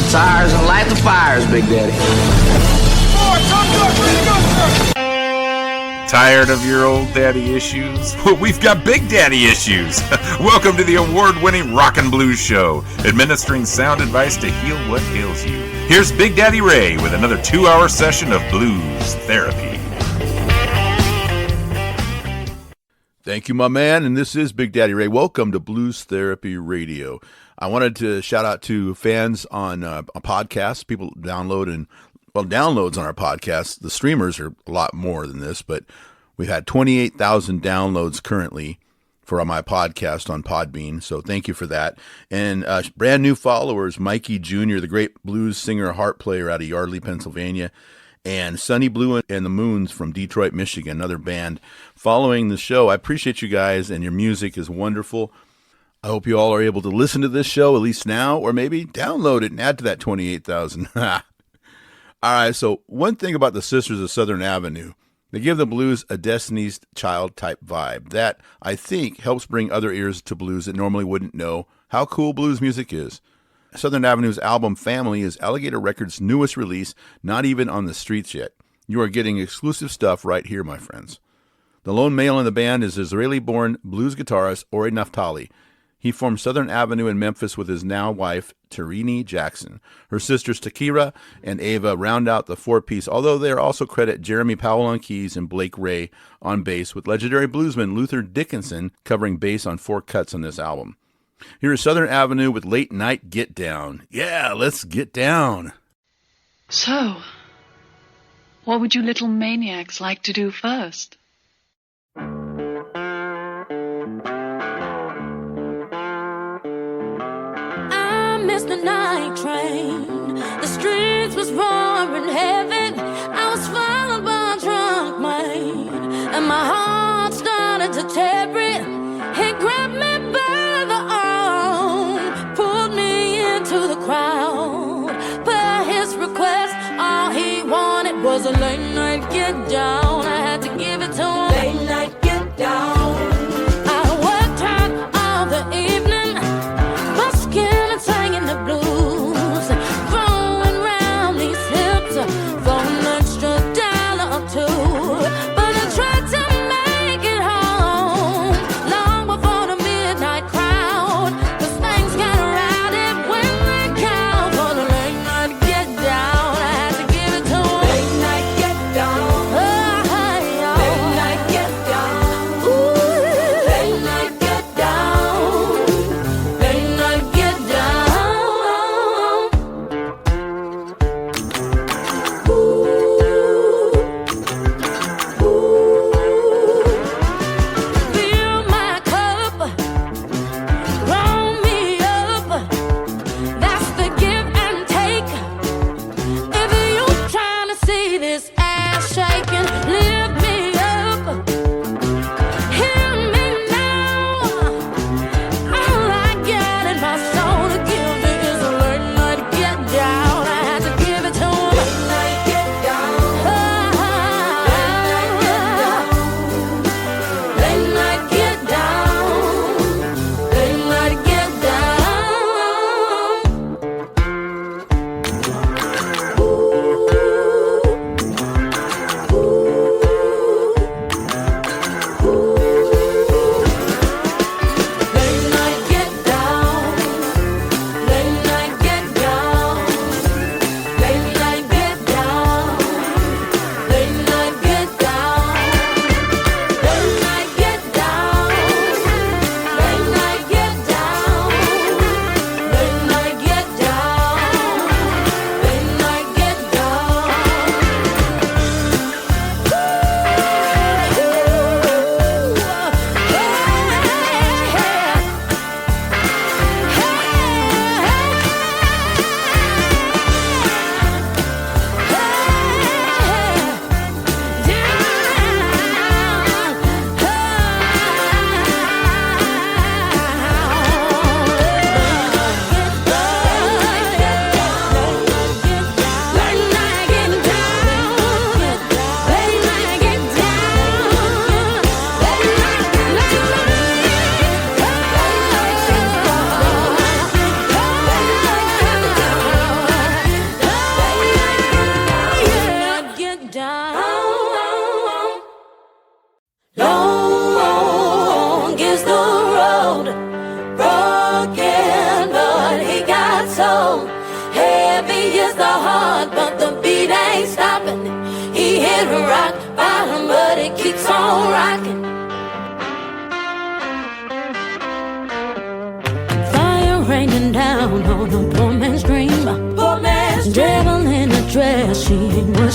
tires and light the fires, Big Daddy. Tired of your old daddy issues? Well, we've got big daddy issues. Welcome to the award-winning Rock and Blues Show, administering sound advice to heal what ails you. Here's Big Daddy Ray with another 2-hour session of blues therapy. Thank you, my man, and this is Big Daddy Ray. Welcome to Blues Therapy Radio. I wanted to shout out to fans on a podcast. People downloads on our podcast. The streamers are a lot more than this, but we've had 28,000 downloads currently for my podcast on Podbean, so thank you for that. And brand new followers, Mikey Jr., the great blues singer, harp player out of Yardley, Pennsylvania, and Sonny Blue and the Moons from Detroit, Michigan, another band following the show. I appreciate you guys, and your music is wonderful. I hope you all are able to listen to this show, at least now, or maybe download it and add to that 28,000. All right, so one thing about the Sisters of Southern Avenue, they give the blues a Destiny's Child type vibe. That, I think, helps bring other ears to blues that normally wouldn't know how cool blues music is. Southern Avenue's album Family is Alligator Records' newest release, not even on the streets yet. You are getting exclusive stuff right here, my friends. The lone male in the band is Israeli-born blues guitarist Ori Naftali. He formed Southern Avenue in Memphis with his now wife, Tarini Jackson. Her sisters Takira and Ava round out the four-piece, although they also credit Jeremy Powell on keys and Blake Ray on bass, with legendary bluesman Luther Dickinson covering bass on 4 cuts on this album. Here is Southern Avenue with Late Night Get Down. Yeah, let's get down. So, what would you little maniacs like to do first? The night train, the streets was roaring heavy. I was followed by a drunk man, and my heart started to tear it. He grabbed me by the arm, pulled me into the crowd. Per his request, all he wanted was a late night get down. I had to give it to him. Late night get down. I worked hard all the evening, busking and singing the blues, throwing round these hips, throwing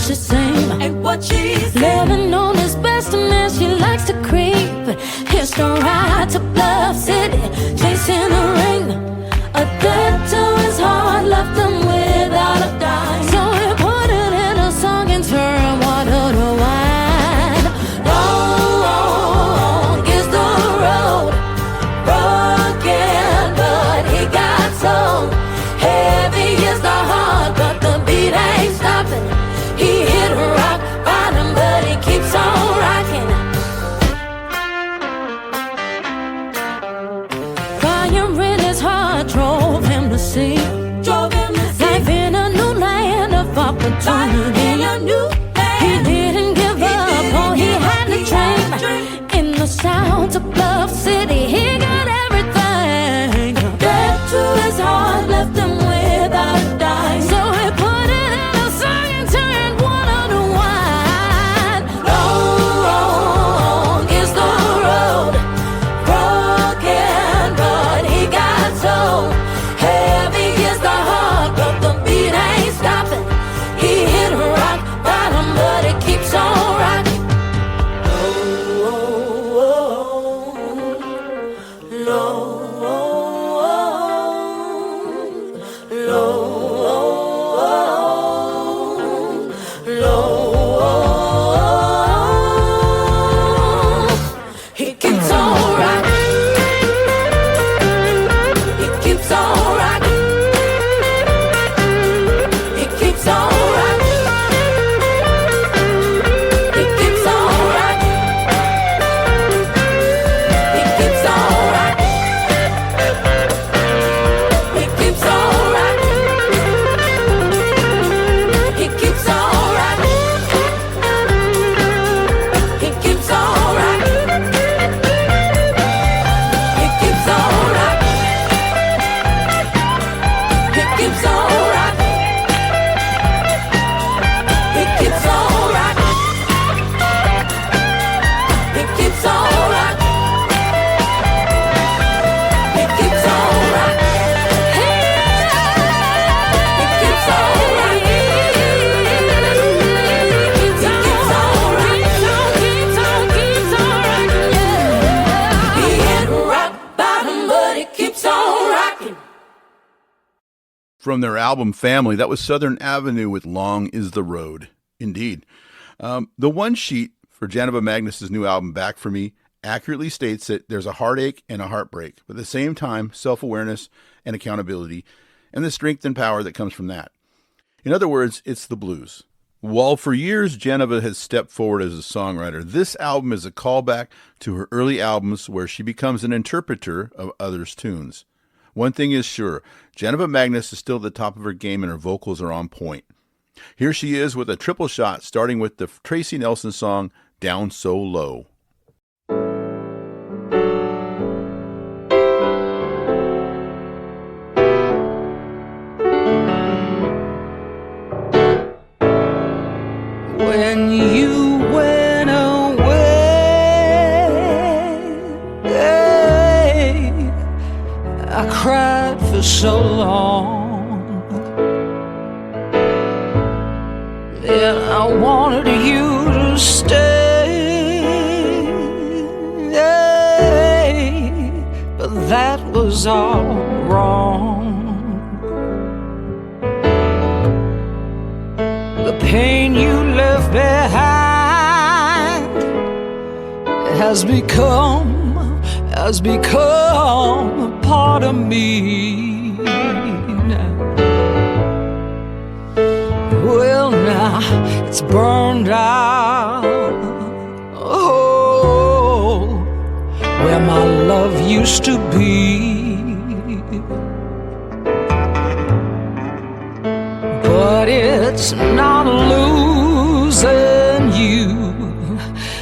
she's the same. Ain't what she's living on his best, and then she likes to creep. Here's the ride to Bluff City, chasing a ring. A debt to his heart left him without a dime. So he put it in a song and turned water to wine. Long is the road, broken, but he got soul. Heavy is the heart, but the beat ain't stopping. He hit rock bottom, but he keeps on rocking. Fire in his heart drove him to see. Life in a new land of opportunity. He didn't give up, all he had to dream. In the sounds of Bluff City, he got everything. Dead to his heart left him without a dime. So he put it in a song and turned water to wine. Long is the road, broken, but he got soul. Heavy is the heart, but the beat ain't stopping. He hit rock bottom, but it keeps on rocking. He keeps on rocking. He keeps on rocking. He keeps on rocking. He keeps on rocking. He keeps on rocking. He keeps on rocking. He keeps on rocking. He keeps on rocking. He keeps on rocking. He keeps on rocking. He keeps on rocking. He keeps on rocking. He keeps on rocking. He keeps on rocking. He keeps on rocking. He hit rock bottom, but he keeps on rocking. From their album Family, that was Southern Avenue with Long is the Road. Indeed. The one sheet for Janova Magnus's new album, Back For Me, accurately states that there's a heartache and a heartbreak, but at the same time, self-awareness and accountability, and the strength and power that comes from that. In other words, it's the blues. While for years Janova has stepped forward as a songwriter, this album is a callback to her early albums where she becomes an interpreter of others' tunes. One thing is sure, Janova Magnus is still at the top of her game and her vocals are on point. Here she is with a triple shot, starting with the Tracy Nelson song, Down So Low. When you went away, I cried for so long. Then I wanted you to stay, but that was all wrong. The pain you left behind has become a part of me. Well, now it's burned out. Oh, where my love used to be. But it's not losing you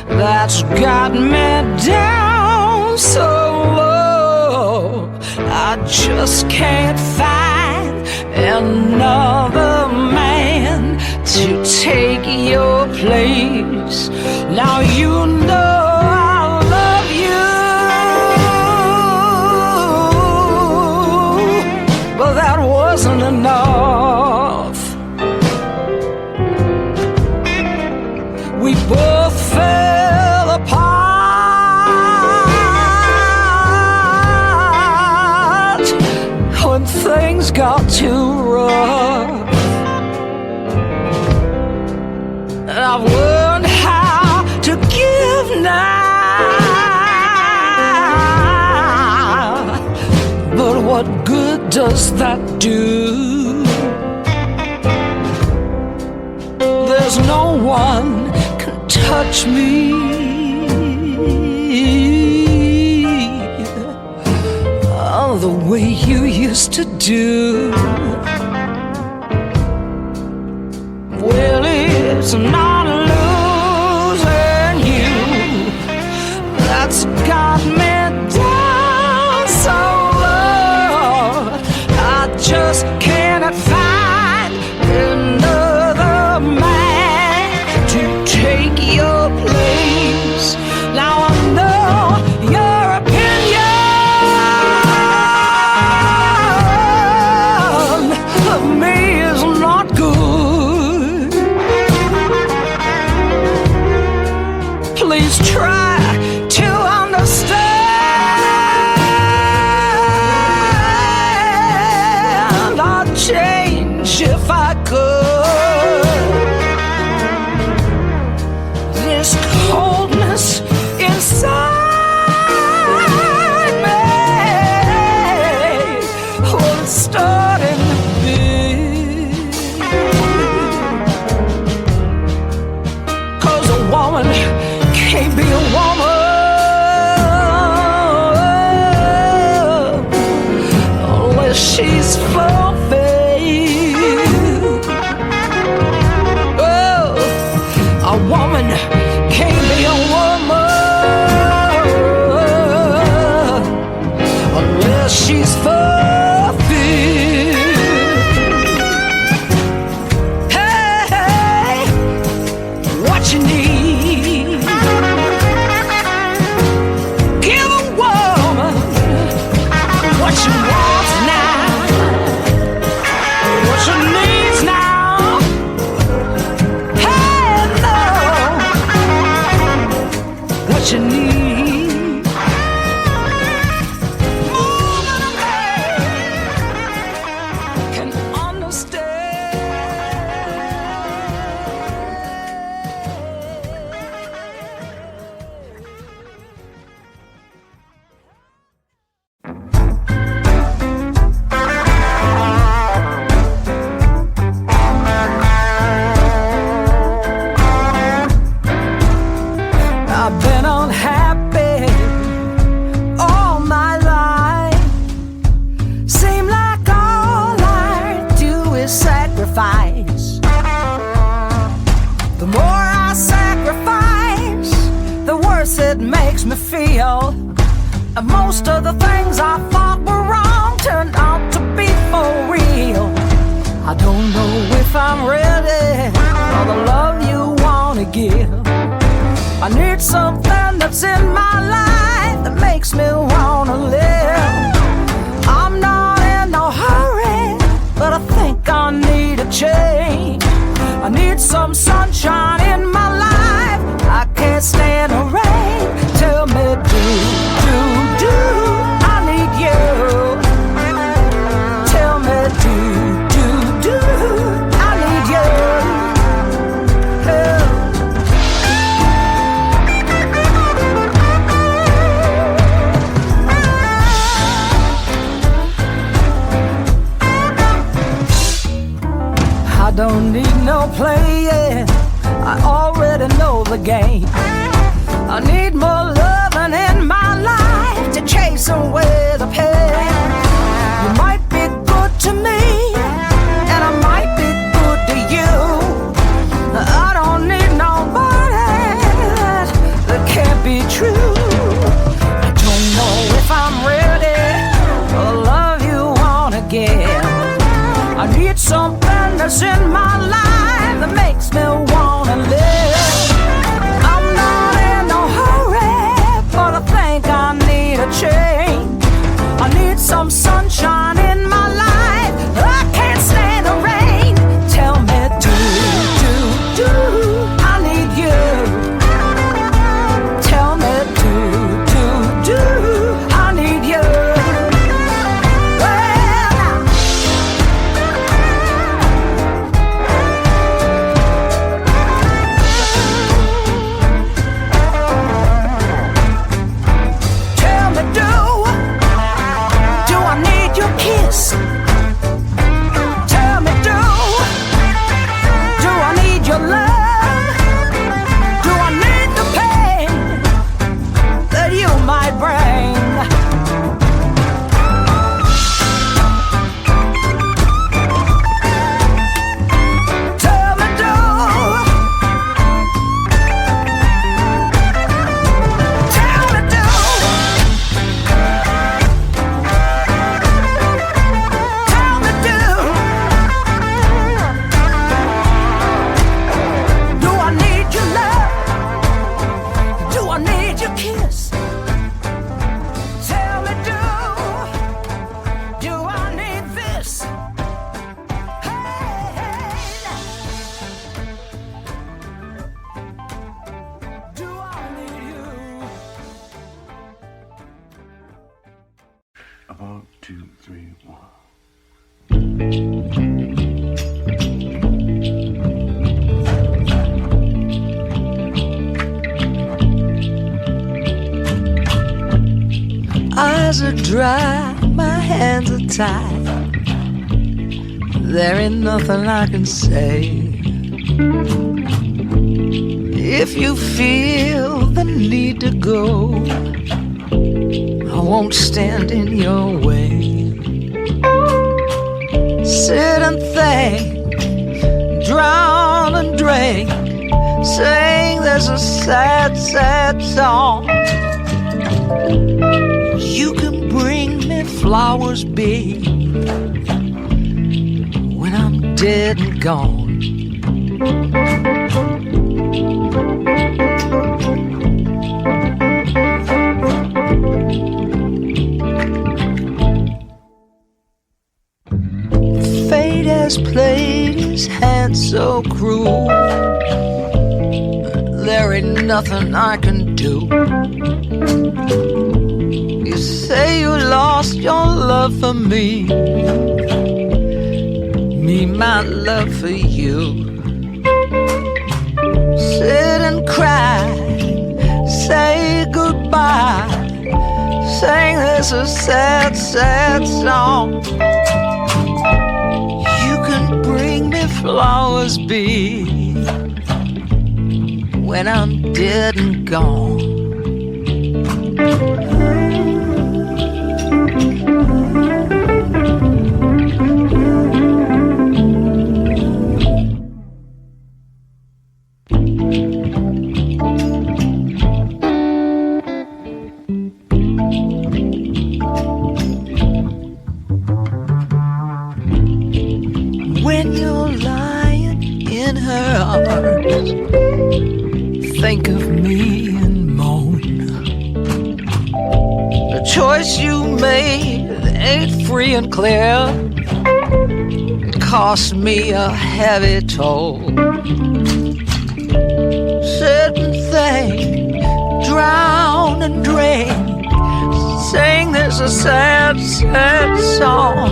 that's got me down so low. I just can't find another man to take your place. Now you know I love you, but that wasn't enough. what good does that do? There's no one can touch me the way you used to do. Well, it's not losing you that's got me down so low. I just cannot find another man to take your place. Now I know your opinion of me is not good. Please try to understand. I'd change if I could. This coldness inside me was starting to be. 'Cause a woman can't be a woman unless she's fulfilled. Oh, a woman can't be a woman unless she's fulfilled. Hey, what you need? Give a woman what she wants now, what she needs now. Hey, no, what you need. More than a man can understand. I've been unhappy all my life. Seem like all I do is sacrifice. The more I sacrifice, the worse it makes me feel. And most of the things I thought were wrong turned out to be for real. I don't know if I'm ready for the love you wanna give. I need something that's in my life that makes me wanna live. I'm not in no hurry, but I think I need a change. I need some sunshine in my life. I can't stand the rain. Tell me, do I need you? Tell me, do I need you? Oh. I don't need no playing, I already know the game. I need more loving in my life to chase away the pain. You might be good to me, and I might be good to you. I don't need nobody that can't be true. I don't know if I'm ready for the love you wanna give. I need something that's in my life that makes me wanna live. I'm not in no hurry, but I think I need a change. I need some sunshine in my life. I can't stand the rain. Tell me, do I need you? Tell me, do I need you? Well, 1, 2, 3, 1. Eyes are dry, my hands are tied. There ain't nothing I can say. If you feel the need to go, I won't stand in your way. Sit and think, drown and drink, sing there's a sad, sad song. You can bring me flowers, babe, when I'm dead and gone. Fate has played his hand so cruel. There ain't nothing I can do. You say you lost your love for me, my love for you. Sit and cry, say goodbye, sing this a sad, sad song. You can bring me flowers, babe, when I'm dead and gone. When you're lying in her arms, think of me and moan. The choice you made ain't free and clear. It cost me a heavy toll. Sit and think, drown and drink, sing this a sad, sad song.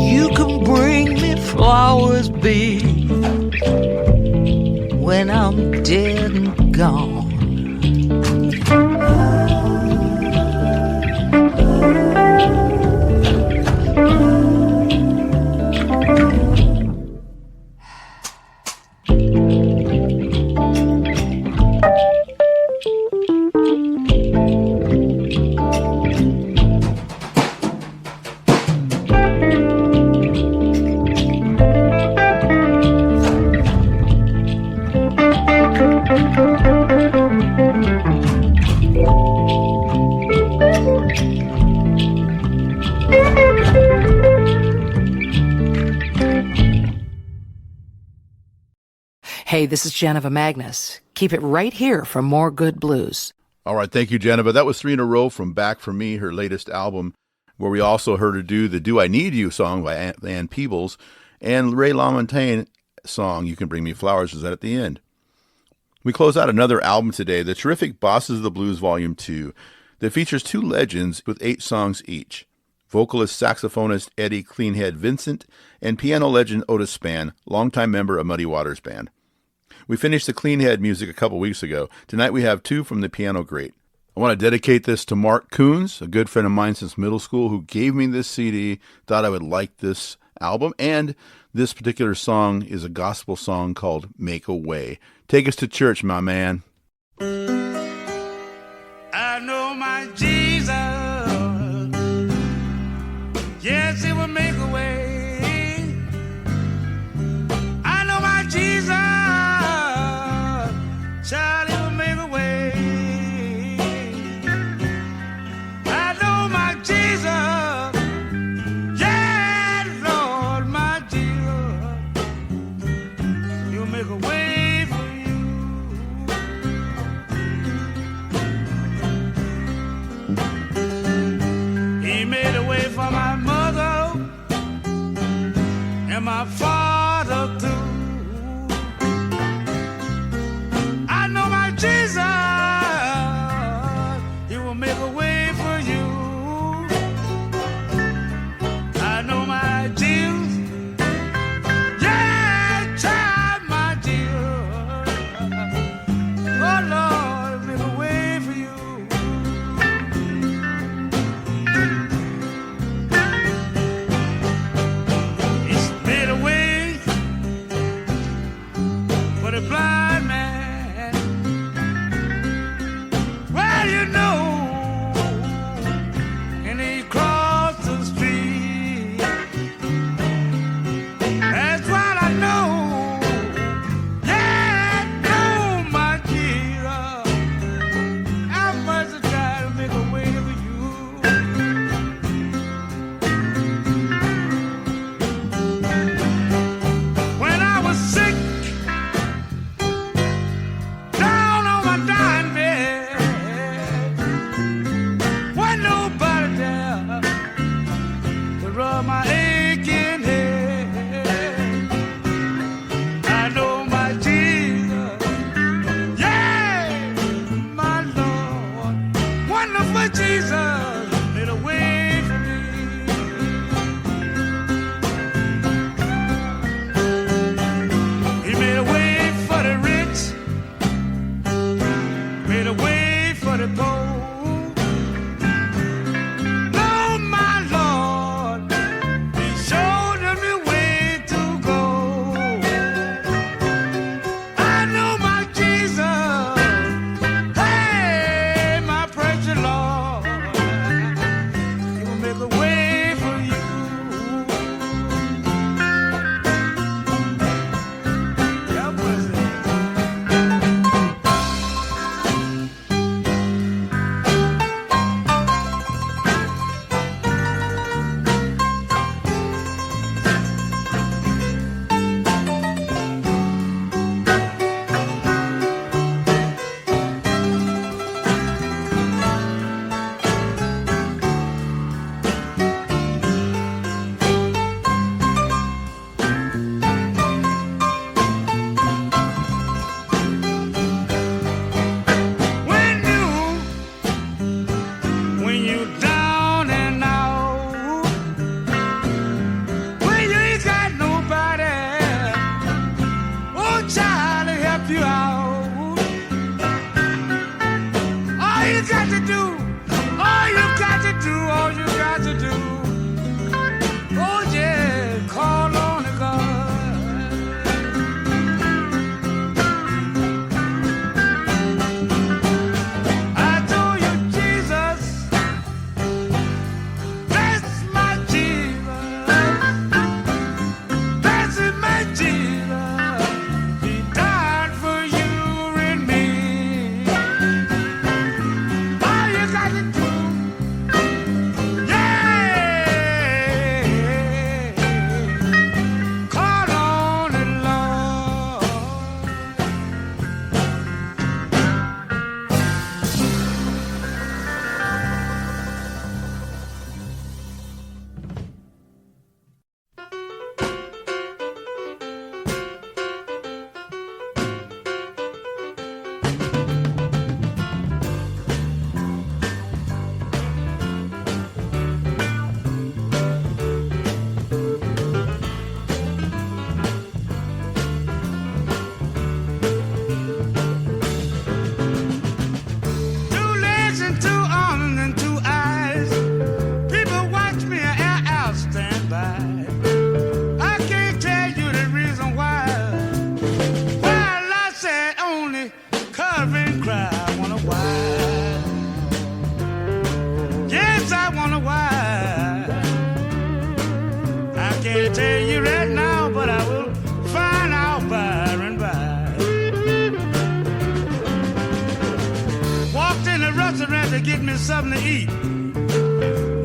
You can bring me flowers, babe, when I'm dead and gone. Hey, this is Geneva Magnus. Keep it right here for more good blues. All right, thank you, Geneva. That was 3 in a row from Back For Me, her latest album, where we also heard her do the Do I Need You song by Ann Peebles, and Ray LaMontagne song, You Can Bring Me Flowers, is that at the end. We close out another album today, the terrific Bosses of the Blues Volume 2, that features 2 legends with 8 songs each. Vocalist, saxophonist Eddie Cleanhead Vincent, and piano legend Otis Spann, longtime member of Muddy Waters Band. We finished the Cleanhead music a couple weeks ago. Tonight we have 2 from the piano great. I want to dedicate this to Mark Coons, a good friend of mine since middle school, who gave me this CD, thought I would like this album, and this particular song is a gospel song called Make a Way. Take us to church, my man. I know my Jesus, yes, He will make a way. I know my Jesus, child, He will make a way. I know my Jesus, yeah, Lord, my Jesus, He'll make a way for you. He made a way for my mother and my father too. I know my Jesus, He will make a way for you. you know, and he crossed the street. That's what I know. Yeah, I know my Jesus. I must try to make a way for you. When I was sick, down on my dying bed, wasn't nobody there to rub my aching head. I know my Jesus, yeah, my Lord, wonderful Jesus, made a way for me. He made a way for the rich, made a way for the poor. Oh, my Lord, he showed them the way to go. I know my Jesus, hey, my precious Lord, he will make a way for you. God bless you. When you down and out, when you ain't got nobody, oh child, to help you out. All you got to do, all you got to do, all you got to do, oh yeah, call on the God. I told you, Jesus, that's my Jesus. That's my Jesus. He died for you and me. All you got to do, yeah, call on the Lord. Two legs and two arms and two eyes. People watch me and I'll stand by. I can't tell you the reason why. Well, I said only cover and cry. I wonder why. Yes, I wonder why. I can't tell you right now, but I will find out by and by. Walked in the restaurant to get me something to eat.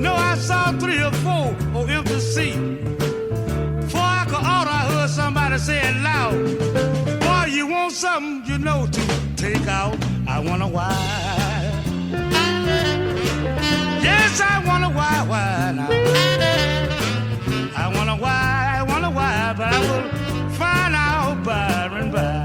No, I saw 3 or 4 on empty seat. Before I could order, I heard somebody saying loud, boy, you want something you know to take out. I wonder why. Yes, I wonder why now. I wonder why, but I will find out by and by.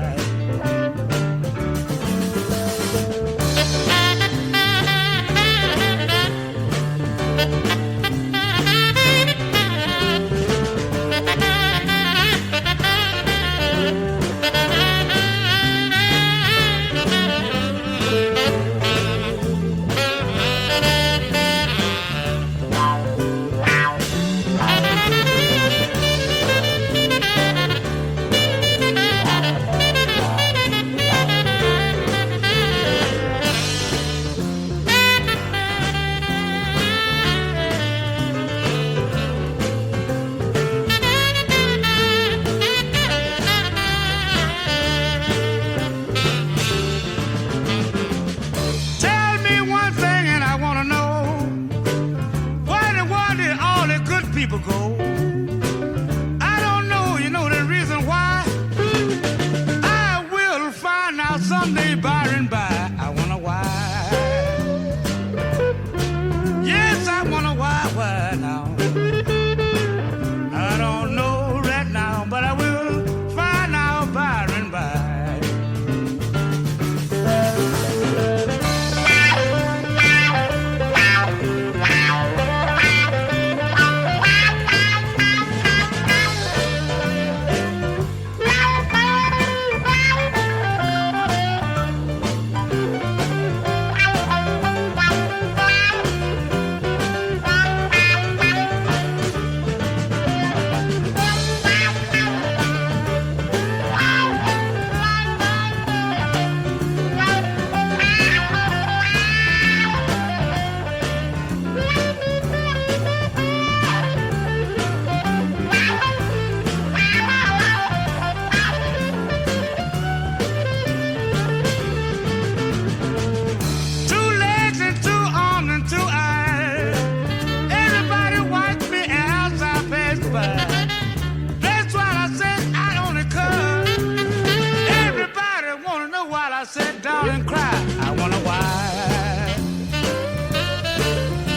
sit down and cry. I wonder why.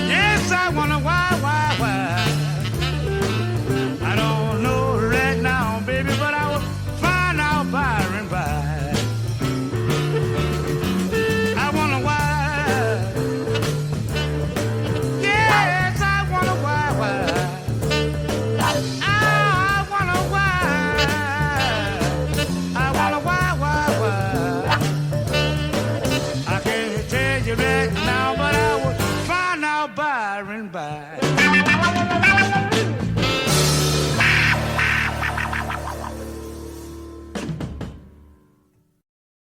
Yes, I wonder why. I don't know right now, baby, but I will find out by and by. I wonder why. Yes, I wonder why. I wonder why. I wonder why. I can't tell you right now, but I will find out by and by.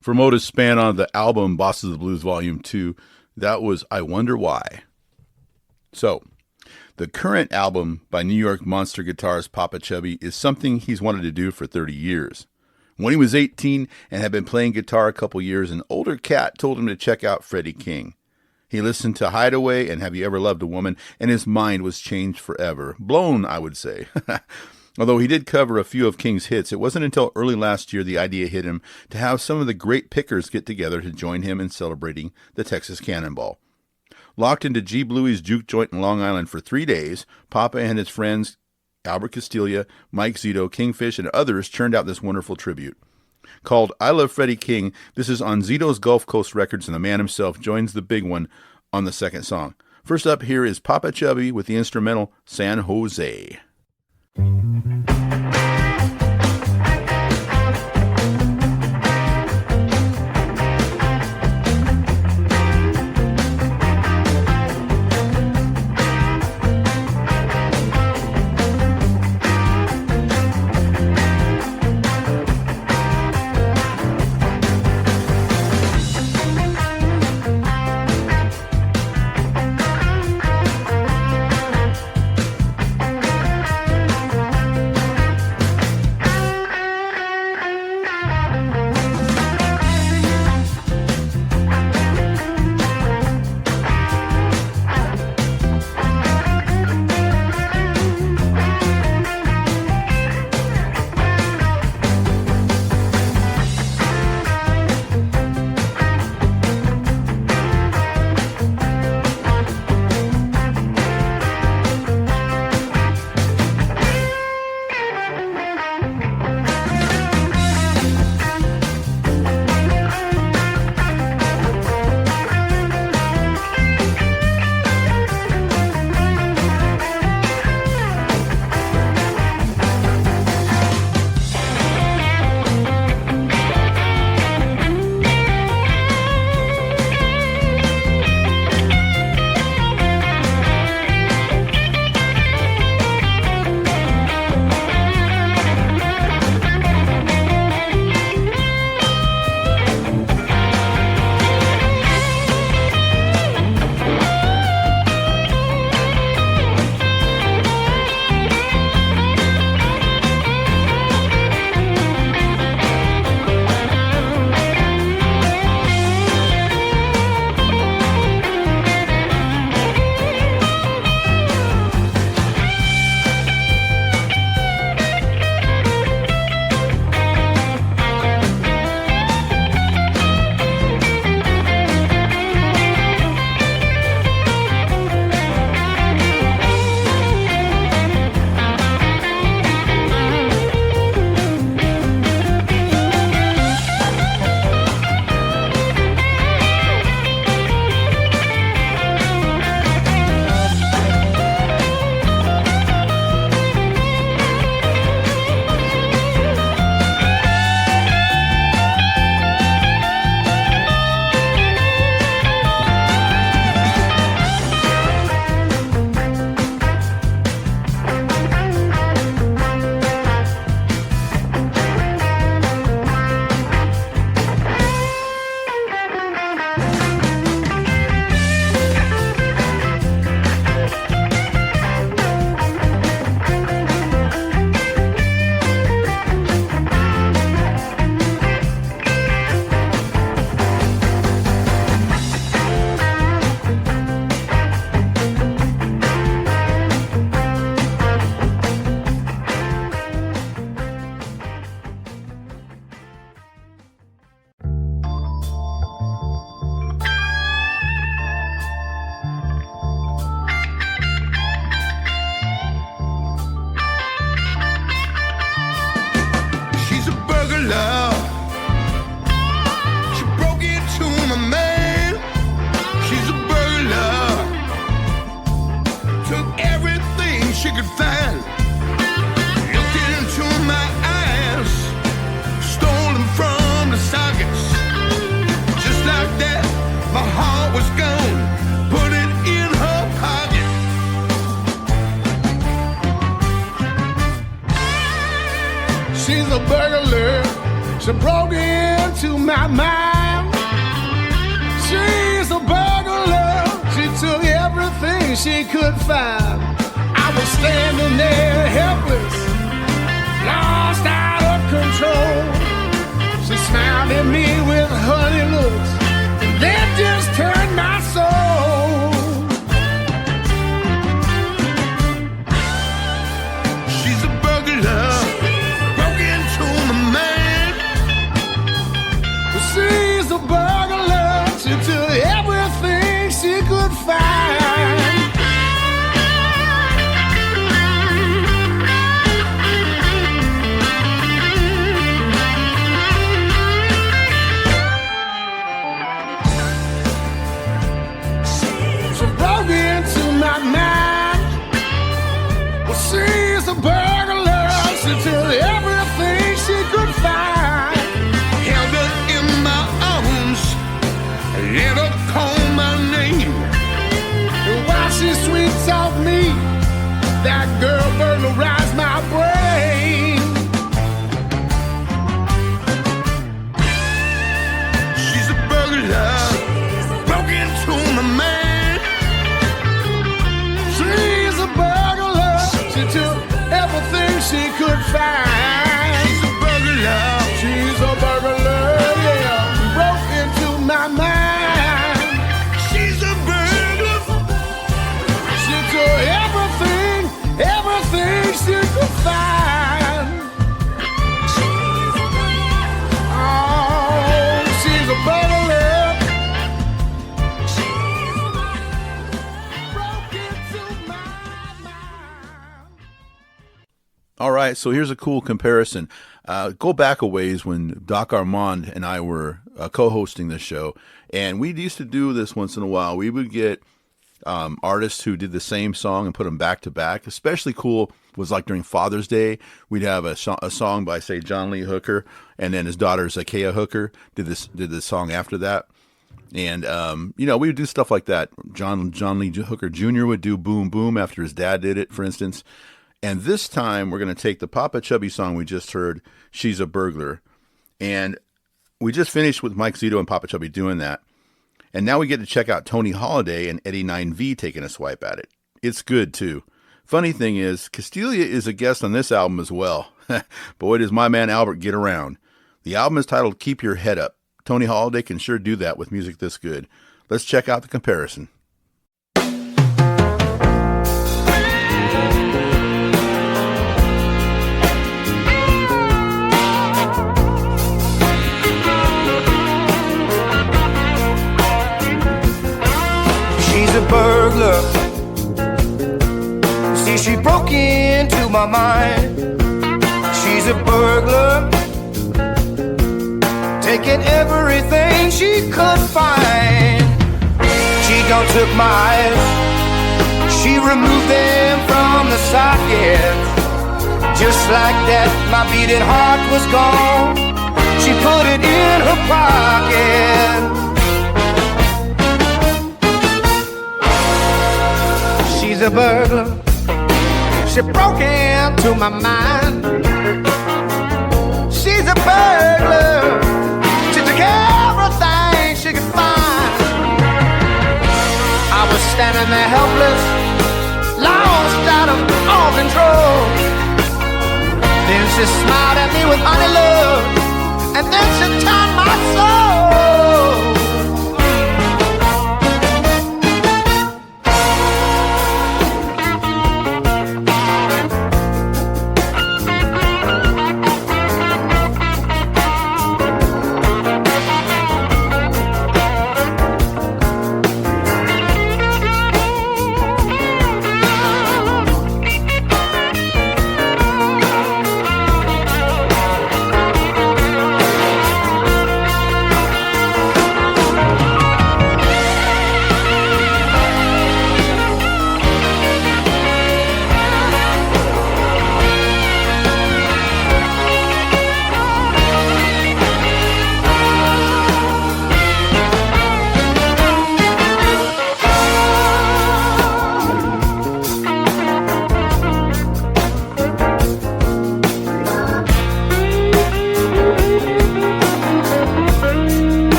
From Otis Spann on the album Bosses of the Blues Volume 2, that was I Wonder Why. So, the current album by New York monster guitarist Papa Chubby is something he's wanted to do for 30 years. When he was 18 and had been playing guitar a couple years, an older cat told him to check out Freddie King. He listened to Hideaway and Have You Ever Loved a Woman, and his mind was changed forever. Blown, I would say. Although he did cover a few of King's hits, it wasn't until early last year the idea hit him to have some of the great pickers get together to join him in celebrating the Texas Cannonball. Locked into G. Bluey's juke joint in Long Island for 3 days, Papa and his friends Albert Castilla, Mike Zito, Kingfish, and others churned out this wonderful tribute. Called I Love Freddie King, this is on Zito's Gulf Coast Records, and the man himself joins the big one on the second song. First up here is Papa Chubby with the instrumental San Jose. She broke into my mind. She's a burglar. She took everything she could find. I was standing there helpless, lost out of control. She smiled at me with honey looks, then just turned my soul. She's a burglar, broke into my mind. She's a burglar, she took everything she could find. She broke into my mind. Well, she's a burglar, she took everything she could find. Held her in my arms, let her call my name. And while she sweet talked me, that girl burglarized my brain. She's a burglar, broke into my mind. She's a burglar, she took everything she could find. She's a burglar, she's a burglar, yeah. Broke into my mind. She's a burglar, she took everything she could find. Oh, she's a burglar. Broke into my mind. All right, so here's a cool comparison. Go back a ways when Doc Armand and I were co-hosting this show, and we used to do this once in a while. We would get artists who did the same song and put them back to back. Especially cool was like during Father's Day, we'd have a song by, say, John Lee Hooker, and then his daughter Zacchaeus Hooker did this song after that. And we would do stuff like that. John Lee Hooker Jr. would do Boom Boom after his dad did it, for instance. And this time we're going to take the Papa Chubby song we just heard, She's a Burglar. And we just finished with Mike Zito and Papa Chubby doing that. And now we get to check out Tony Holiday and Eddie 9V taking a swipe at it. It's good, too. Funny thing is, Castilla is a guest on this album as well. Boy, does my man Albert get around. The album is titled Keep Your Head Up. Tony Holiday can sure do that with music this good. Let's check out the comparison. She's a burglar. See, she broke into my mind. She's a burglar, taking everything she could find. She done took my eyes, she removed them from the socket. Just like that, my beating heart was gone. She put it in her pocket. She's a burglar, she broke into my mind. She's a burglar, she took everything she could find. I was standing there helpless, lost out of all control. Then she smiled at me with honey love, and then she turned my soul.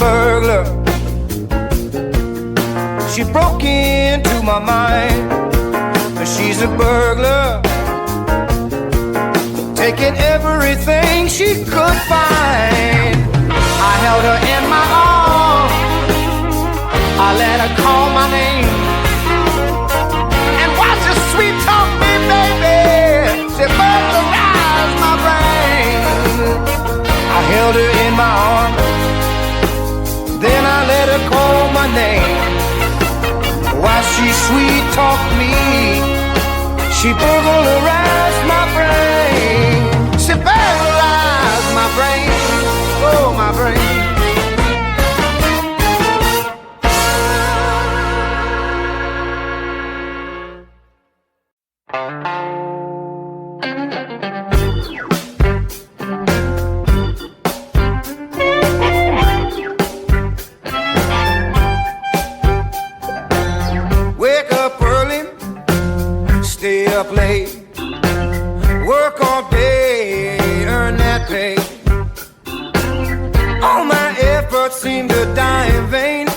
burglar. She broke into my mind. She's a burglar, taking everything she could find. I held her in my arms, I let her call my name, and watch her sweet talk me, baby. She burglarized my brain. I held her in my arms, then I let her call my name. While she sweet talked me, she burglarized my brain. She burglarized my brain. Oh, my brain. Wake up early, stay up late, work all day, earn that pay. All my efforts seem to die in vain.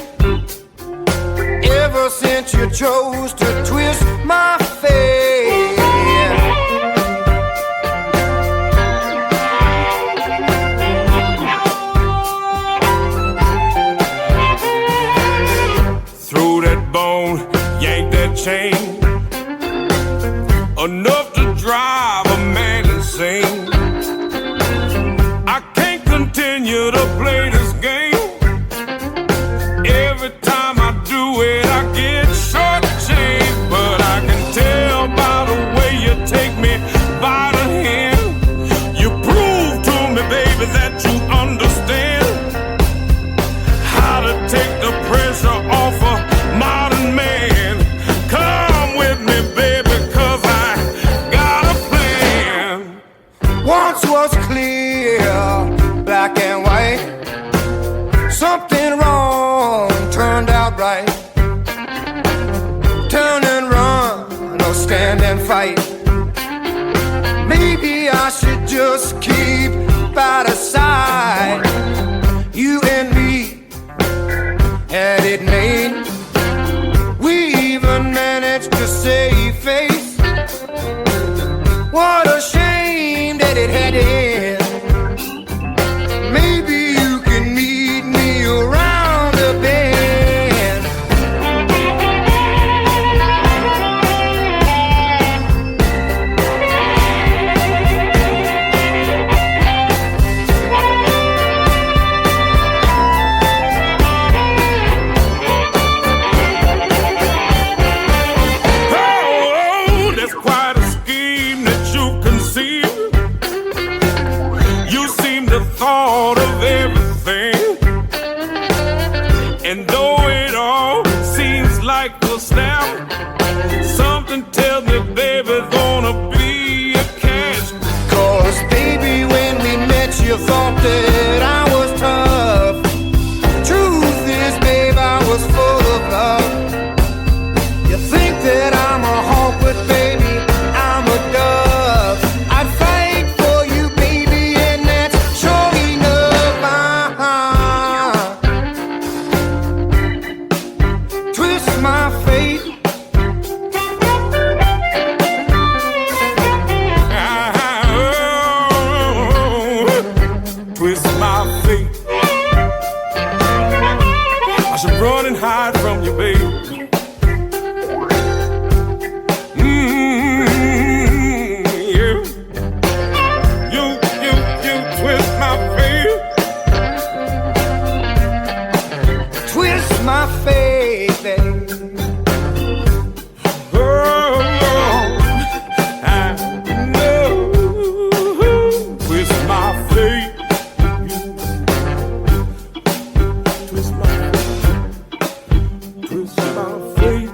Ever since you chose to twist my fate. Throw that bone, yank that chain, enough to drive a man insane. I can't continue to play this game. Every time I do it, I get shortchanged. But I can tell by the way you take me by the hand. You prove to me, baby, that you understand how to take the pressure off a modern man. Come with me, baby, 'cause I got a plan. Once was clear, black and white. Something wrong turned out right. Turn and run, no stand and fight. Maybe I should just keep by the side. You and me had it made. We even managed to save face. What a shame that it had to end. Maybe you can meet me around the bend. Oh, that's quite a scheme that you conceived. You seem to thought of everything. And though it all seems like a snap, something tells me, baby, gonna be a catch. 'Cause baby, when we met, you thought that I was tough. Truth is, babe, I was full of love. You think that I'm a hawk, but baby, I'm a dove. I'd fight for you, baby, and that's sure enough. Twist my fate. Twist my fate. I should run and hide from you, baby. Yeah. You twist my fate. Twist my fate, babe. Oh, I know. Twist my fate. Twist my fate.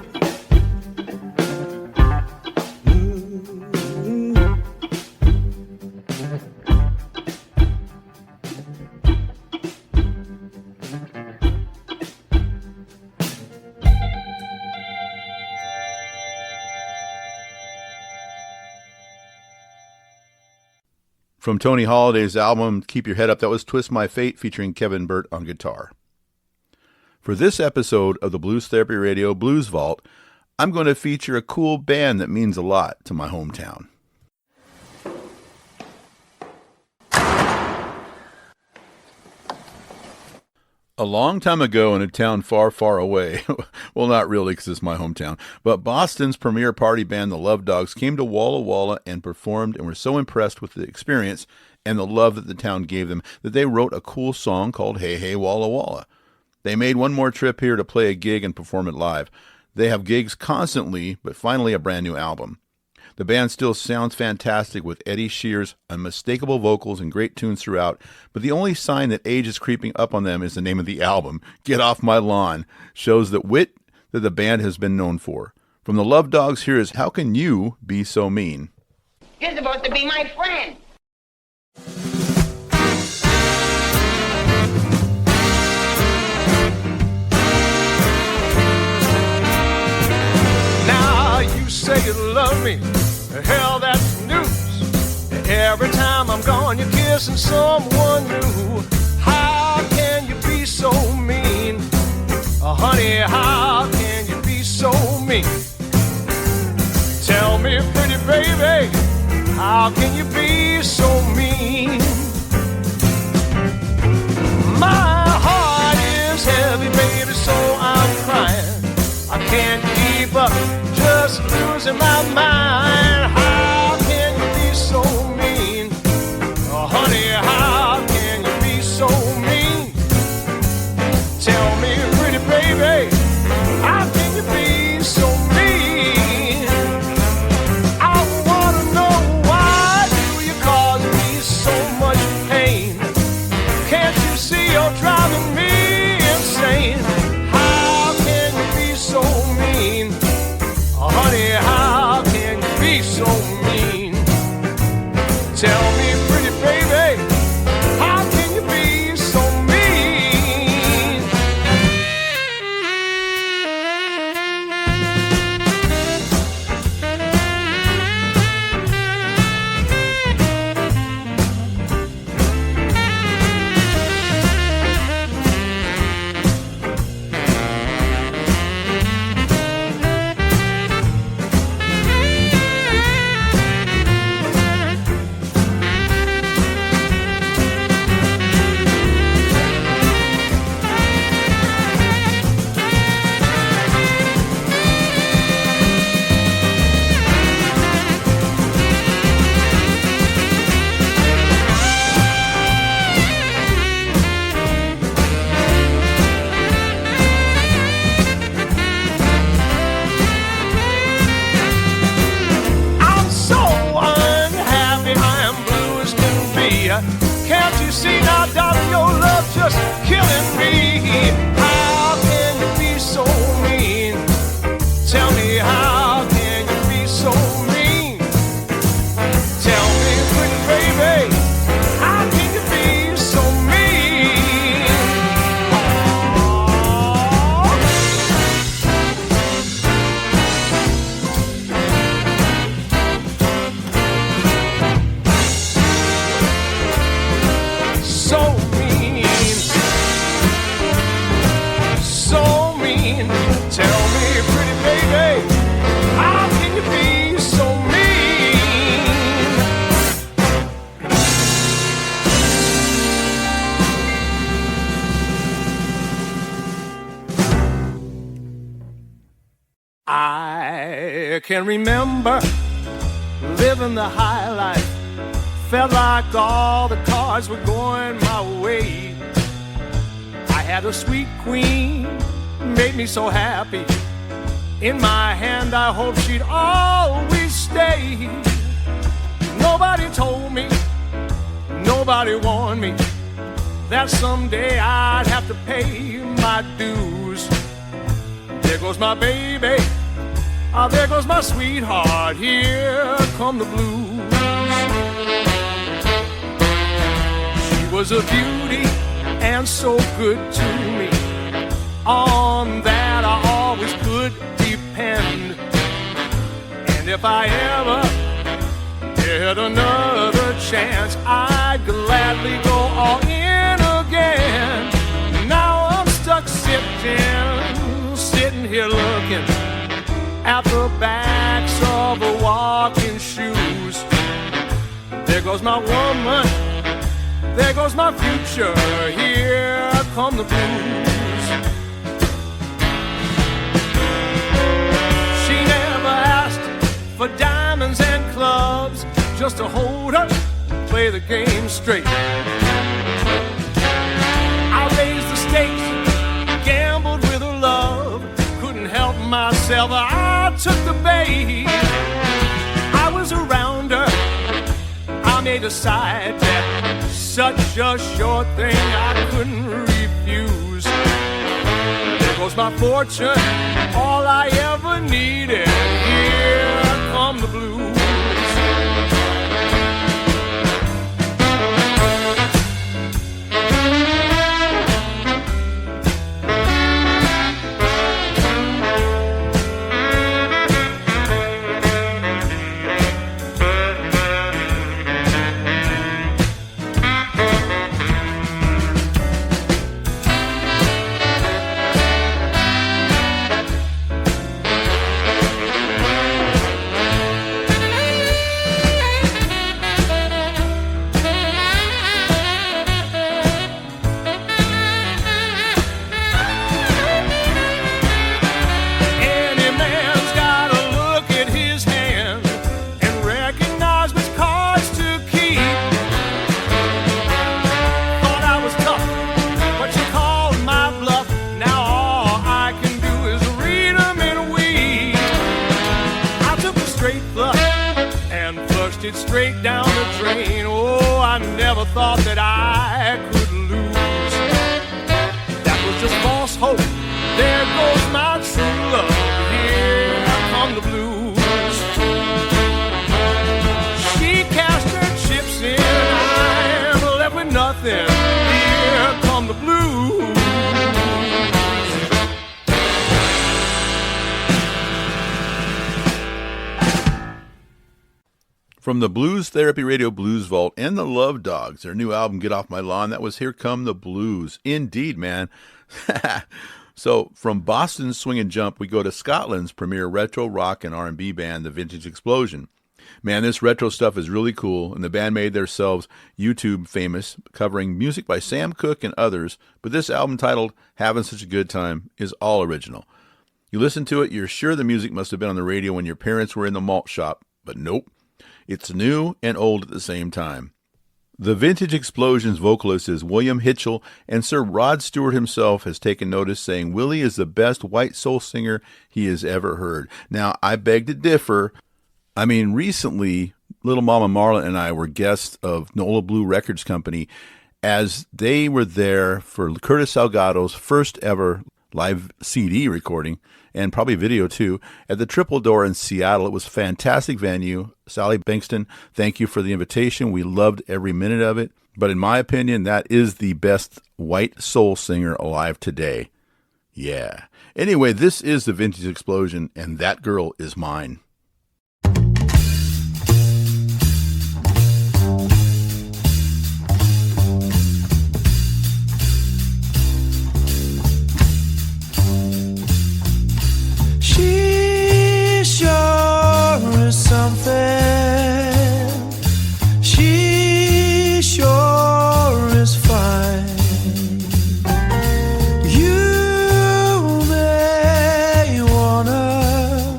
From Tony Holliday's album Keep Your Head Up, that was Twist My Fate featuring Kevin Burt on guitar. For this episode of the Blues Therapy Radio Blues Vault, I'm going to feature a cool band that means a lot to my hometown. A long time ago in a town far, far away, well, not really because it's my hometown, but Boston's premier party band, the Love Dogs, came to Walla Walla and performed and were so impressed with the experience and the love that the town gave them that they wrote a cool song called Hey Hey Walla Walla. They made one more trip here to play a gig and perform it live. They have gigs constantly, but finally a brand new album. The band still sounds fantastic with Eddie Shear's unmistakable vocals and great tunes throughout, but the only sign that age is creeping up on them is the name of the album, Get Off My Lawn, shows the wit that the band has been known for. From the Love Dogs, here is How Can You Be So Mean? You're supposed to be my friend. Now you say you love me. Hell, that's news. Every time I'm gone, you're kissing someone new. How can you be so mean? Honey, how can you be so mean? Tell me, pretty baby, how can you be so mean? My heart is heavy, baby, so I'm crying. I can't keep up, just losing my mind. How can you be so mean? Honey, how can you be so mean? Tell me, pretty baby, how can you be so mean? I wanna know, why do you cause me so much pain? Can't you see you're driving me insane? How can you be so mean? Honey, how can you be so mean? Tell me, pretty baby, how can you be so mean? I'm so unhappy, I am blue as can be. Can't you see now, darling, your love just killing me? How can you be so mean? Tell me, how can you be so mean? Tell me, pretty baby, how can you be so mean? So mean, so mean. Tell me, pretty baby, how can you be so mean? I can remember living the high life. Felt like all the cards were going my way. I had a sweet queen, made me so happy. In my hand, I hope she'd always stay. Nobody told me, nobody warned me that someday I'd have to pay my dues. There goes my baby, there goes my sweetheart, here come the blues. She was a beauty and so good to me. On that I always could depend. And if I ever get another chance, I'd gladly go all in again. Now I'm stuck sitting goes my woman, there goes my future, here come the blues. She never asked for diamonds and clubs, just to hold her, play the game straight. I raised the stakes, gambled with her love, couldn't help myself, I took the bait. I was around her, I made a side bet, such a sure thing I couldn't refuse. There goes my fortune, all I ever needed, here come the blues. Straight down the drain. Oh, I never thought that I could lose. That was just false hope. There goes my true love. Here come the blues. She cast her chips in. I'm left with nothing. Here come the blues. From the Blues Therapy Radio Blues Vault and the Love Dogs, their new album, Get Off My Lawn, that was Here Come the Blues. Indeed, man. So from Boston's Swing and Jump, we go to Scotland's premier retro rock and R&B band, the Vintage Explosion. Man, this retro stuff is really cool, and the band made themselves YouTube famous, covering music by Sam Cooke and others, but this album titled Having Such a Good Time is all original. You listen to it, you're sure the music must have been on the radio when your parents were in the malt shop, but nope. It's new and old at the same time. The Vintage Explosion's vocalist is William Hitchell, and Sir Rod Stewart himself has taken notice, saying Willie is the best white soul singer he has ever heard. Now, I beg to differ. I mean, recently, Little Mama Marla and I were guests of Nola Blue Records Company as they were there for Curtis Salgado's first ever live CD recording, and probably video too, at the Triple Door in Seattle. It was a fantastic venue. Sally Bankston, thank you for the invitation. We loved every minute of it. But in my opinion, that is the best white soul singer alive today. Yeah. Anyway, this is the Vintage Explosion, and that girl is mine. She sure is something. She sure is fine. You may wanna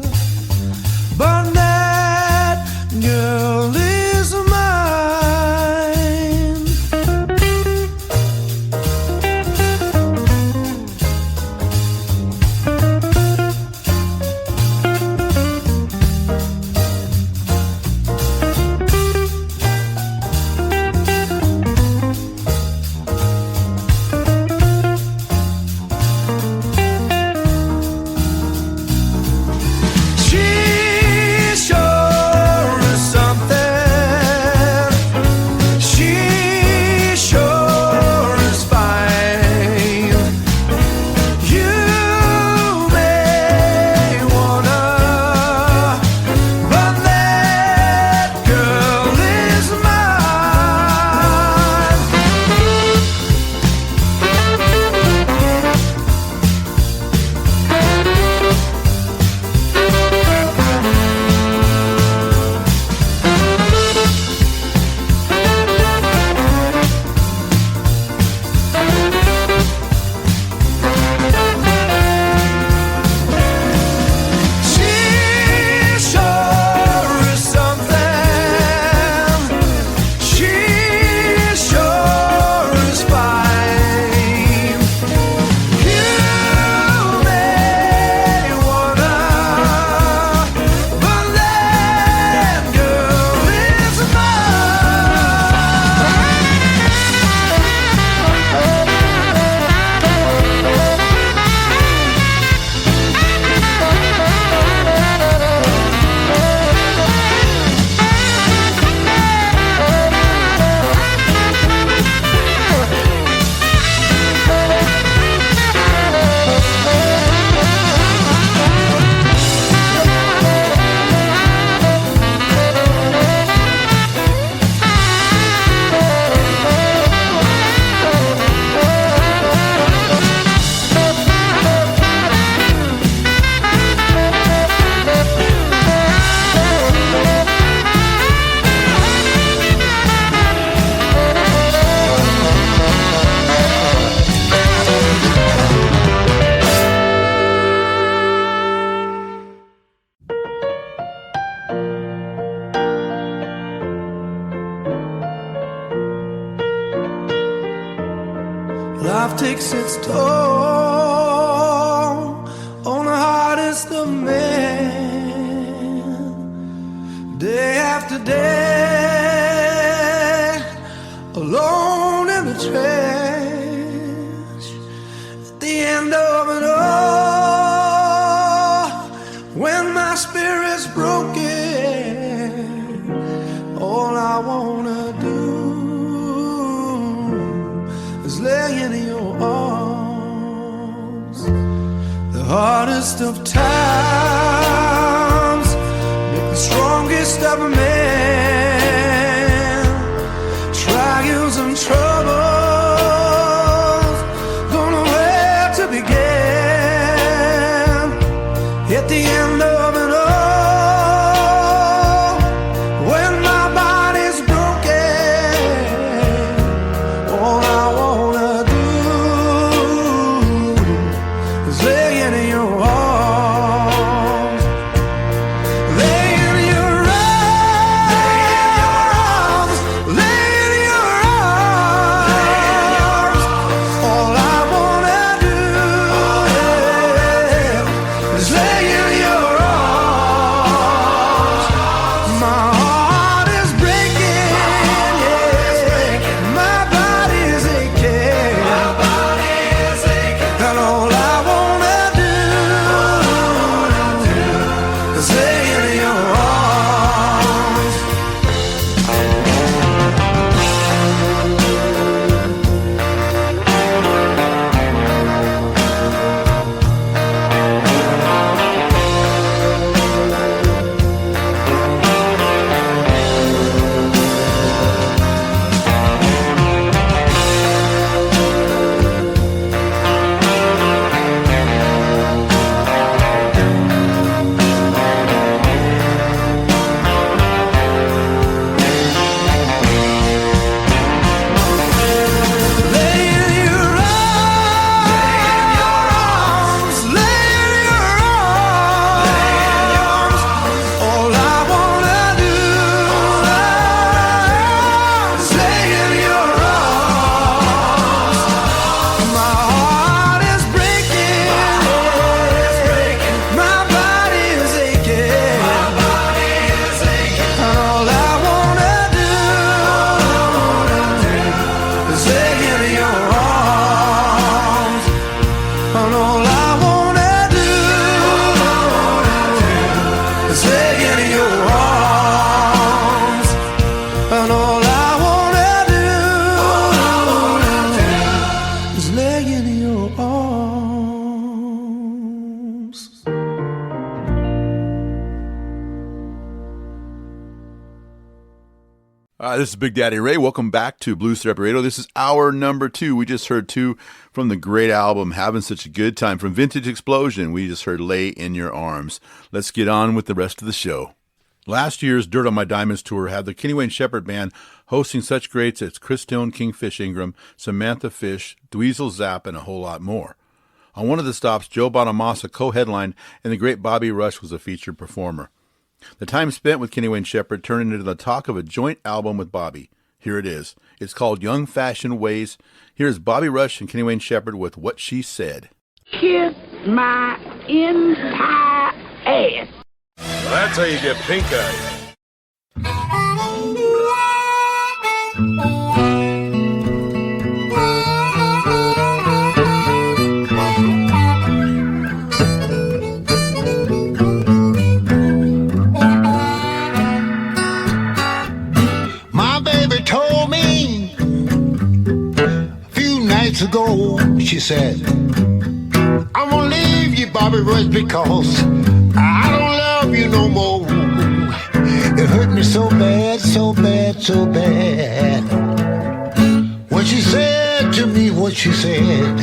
sits tall on the hardest of men. Day after day, alone in the trash. At the end of it all, when my spirit's broken, all I wanna do is lay in your arms. The hardest of times make the strongest of men. Trials and troubles don't know where to begin. At the end of it all, when my body's broken, all I wanna do is lay in your arms. Lay in your arms. Lay in your arms. All I wanna do is lay in your arms. My heart is breaking, yeah. My body's aching, and all I wanna do is lay in your arms. Lay in your arms. Lay in your arms. All I wanna do is lay in your arms. My heart is breaking. My body is aching. And all I wanna do is lay in your arms. And all I wanna do is lay in your arms. And all I wanna do is lay in your arms. This is Big Daddy Ray. Welcome back to Blues Therapy Radio. This is hour number 2. We just heard 2 from the great album Having Such a Good Time. From Vintage Explosion, we just heard Lay in Your Arms. Let's get on with the rest of the show. Last year's Dirt on My Diamonds tour had the Kenny Wayne Shepherd Band hosting such greats as Chris Stone, Kingfish Ingram, Samantha Fish, Dweezil Zapp, and a whole lot more. On one of the stops, Joe Bonamassa co-headlined, and the great Bobby Rush was a featured performer. The time spent with Kenny Wayne Shepherd turned into the talk of a joint album with Bobby. Here it is. It's called Young Fashioned Ways. Here's Bobby Rush and Kenny Wayne Shepherd with What She Said. Kiss my entire ass. Well, that's how you get pink eye. My baby told me a few nights ago, she said, I'm gonna leave you, Bobby Rush, because I don't love you no more. It hurt me so bad, so bad, so bad. When she said to me what she said,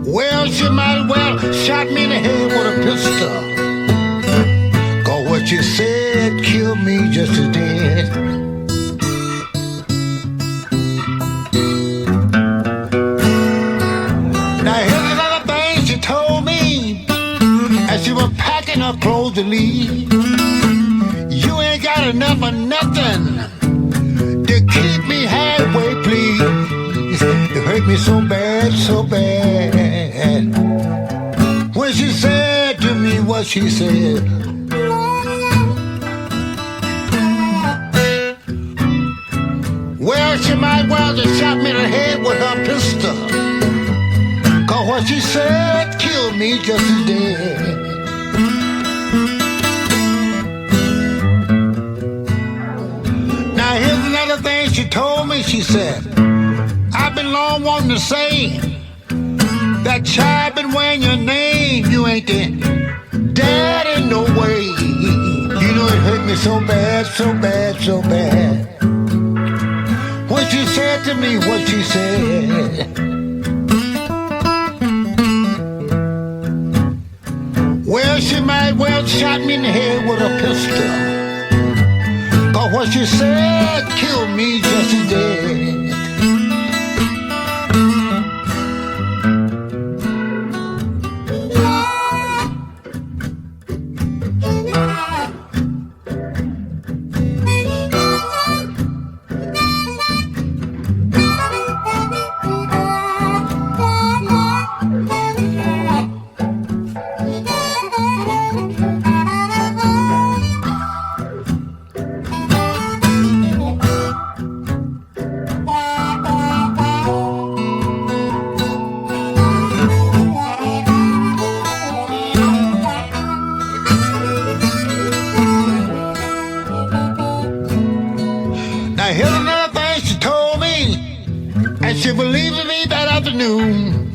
well, she might as well shot me in the head with a pistol. 'Cause what she said killed me just as dead. Now here's another thing she told me as she was packing her clothes to leave. You ain't got enough of nothing. keep me halfway, please. You hurt me so bad, so bad. When she said to me what she said, well, she might well just shot me in the head with her pistol. Cause what she said killed me just as dead. Now here's another thing she told me. She said, I've been long wanting to say that child been wearing your name. You ain't the daddy no way. You know it hurt me so bad, so bad, so bad. When she said to me what she said, well, she might well shot me in the head with a pistol. Cause what she said killed me just as dead.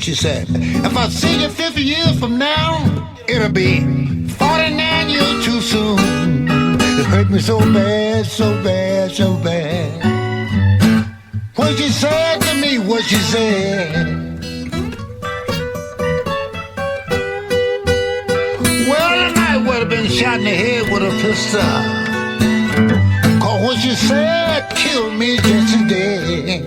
She said, if I see you 50 years from now, it'll be 49 years too soon. It hurt me so bad, so bad, so bad. When she said to me what she said, well, I might well have been shot in the head with a pistol. Cause what she said killed me just as dead.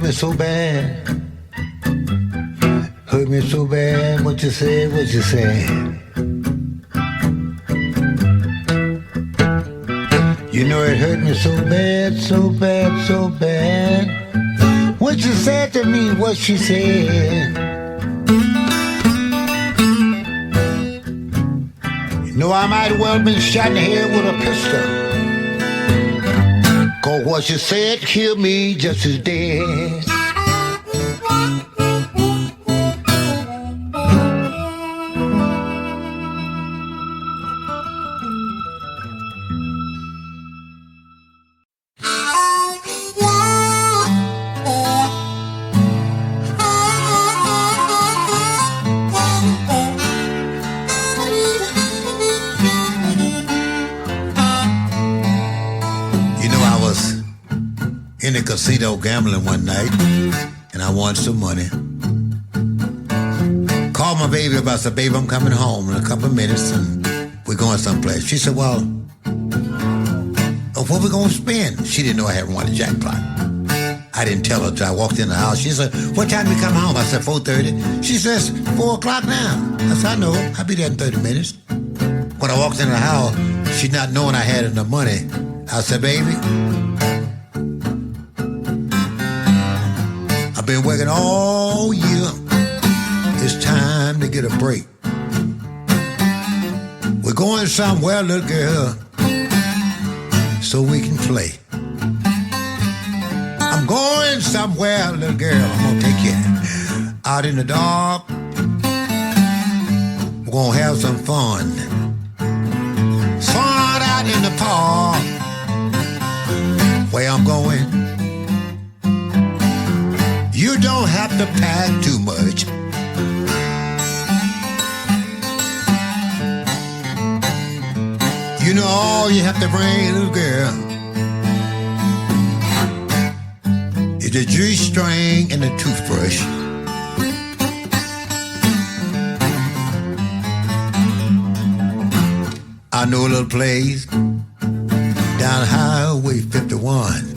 So bad, hurt me so bad. What you said, what you said. You know it hurt me so bad, so bad, so bad. What you said to me, what she said. You know I might well been shot in the head with a pistol. Cause what you said killed me just as dead. in the casino gambling one night, and I won some money. Called my baby up. I said, baby, I'm coming home in a couple of minutes, and we're going someplace. She said, well, what we going to spend? She didn't know I had won the jackpot. I didn't tell her till I walked in the house. She said, what time do we come home? I said, 4:30. She says, 4 o'clock now. I said, I know. I'll be there in 30 minutes. When I walked in the house, she not knowing I had enough money, I said, baby, I've been working all year. It's time to get a break. We're going somewhere, little girl, so we can play. I'm going somewhere, little girl. I'm gonna take you out in the dark. We're gonna have some fun. Fun out in the park. Where I'm going, you don't have to pack too much. You know all you have to bring, little girl, is a G-string and a toothbrush. I know a little place down Highway 51.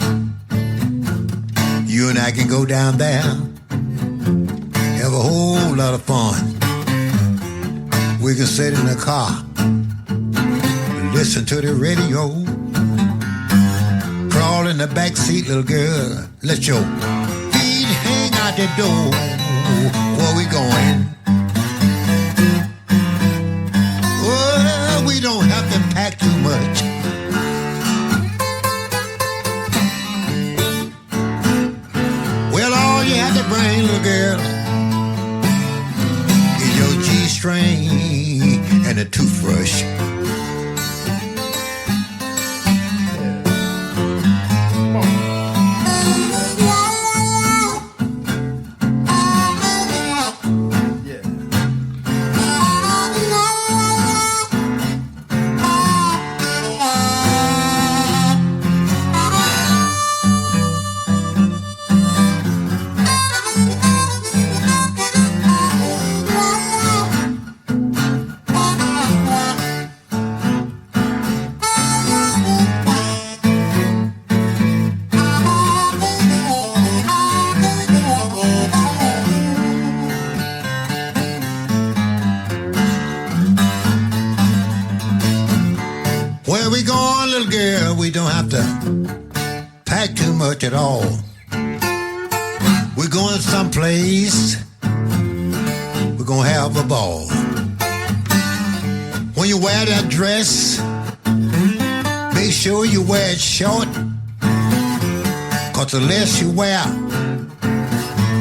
You and I can go down there, have a whole lot of fun. We can sit in the car, listen to the radio, crawl in the back seat, little girl. Let your feet hang out the door. Where we going? Oh, we don't have to pack too much. Well, all you have to bring, little girl, is your G-string and a toothbrush. We don't have to pack too much at all. We're going someplace. We're going to have a ball. When you wear that dress, make sure you wear it short. 'Cause the less you wear,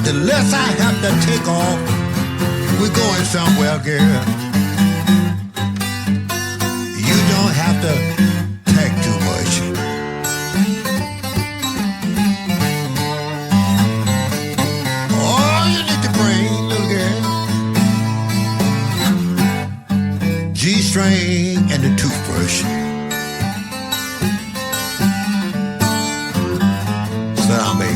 the less I have to take off. We're going somewhere, girl. You don't have to pack too much. All you need to bring, little girl, G-string and the toothbrush. Sit down, baby.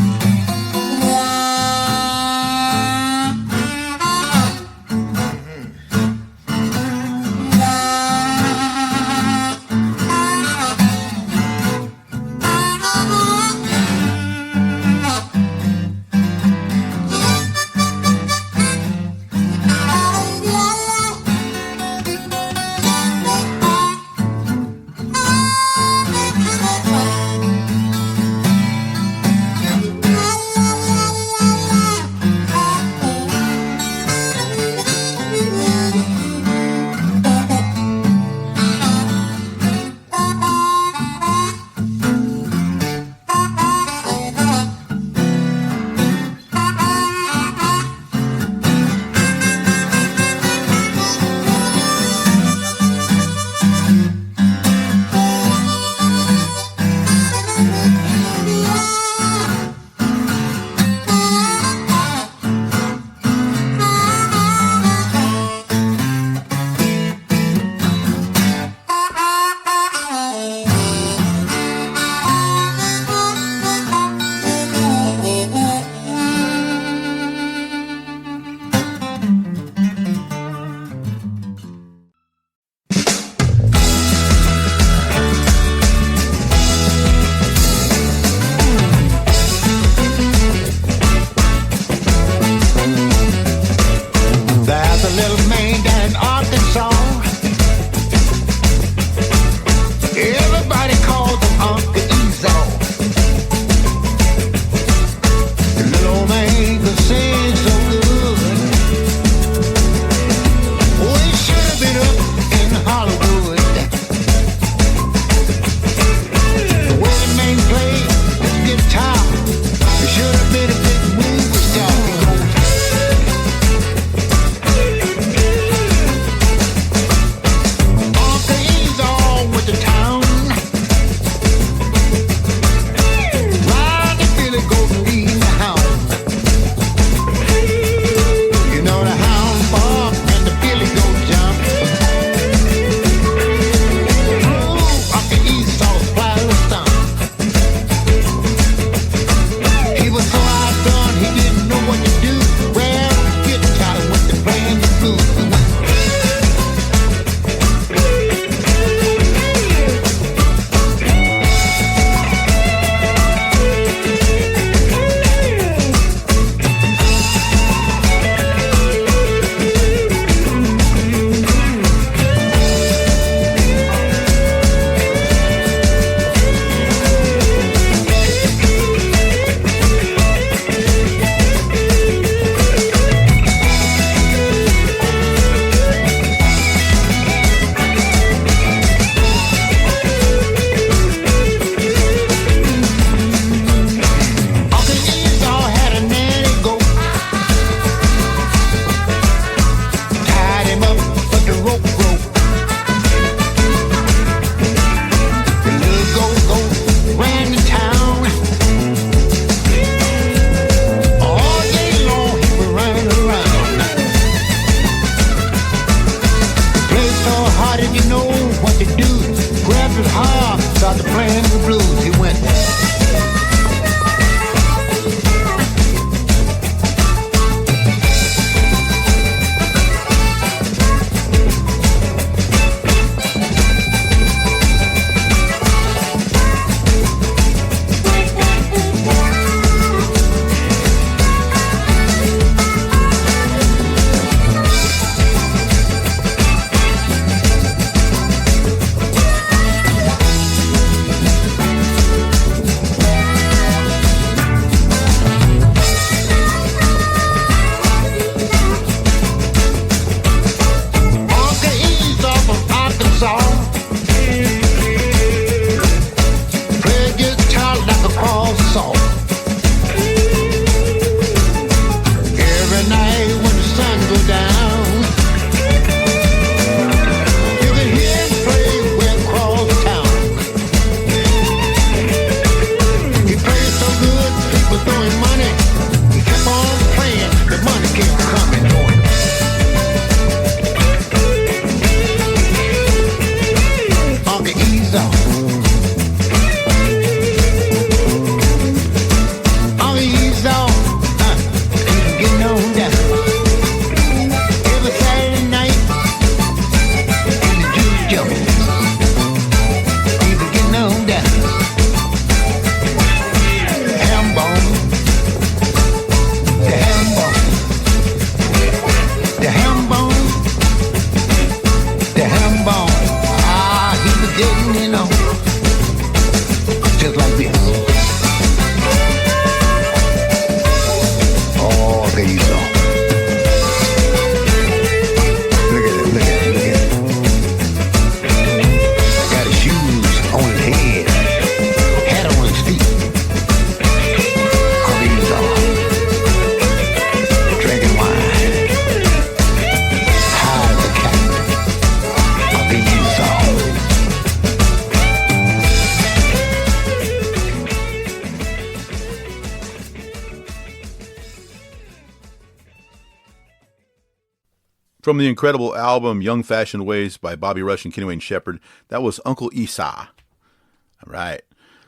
From the incredible album Young Fashioned Ways by Bobby Rush and Kenny Wayne Shepherd, that was Uncle Esau. All right.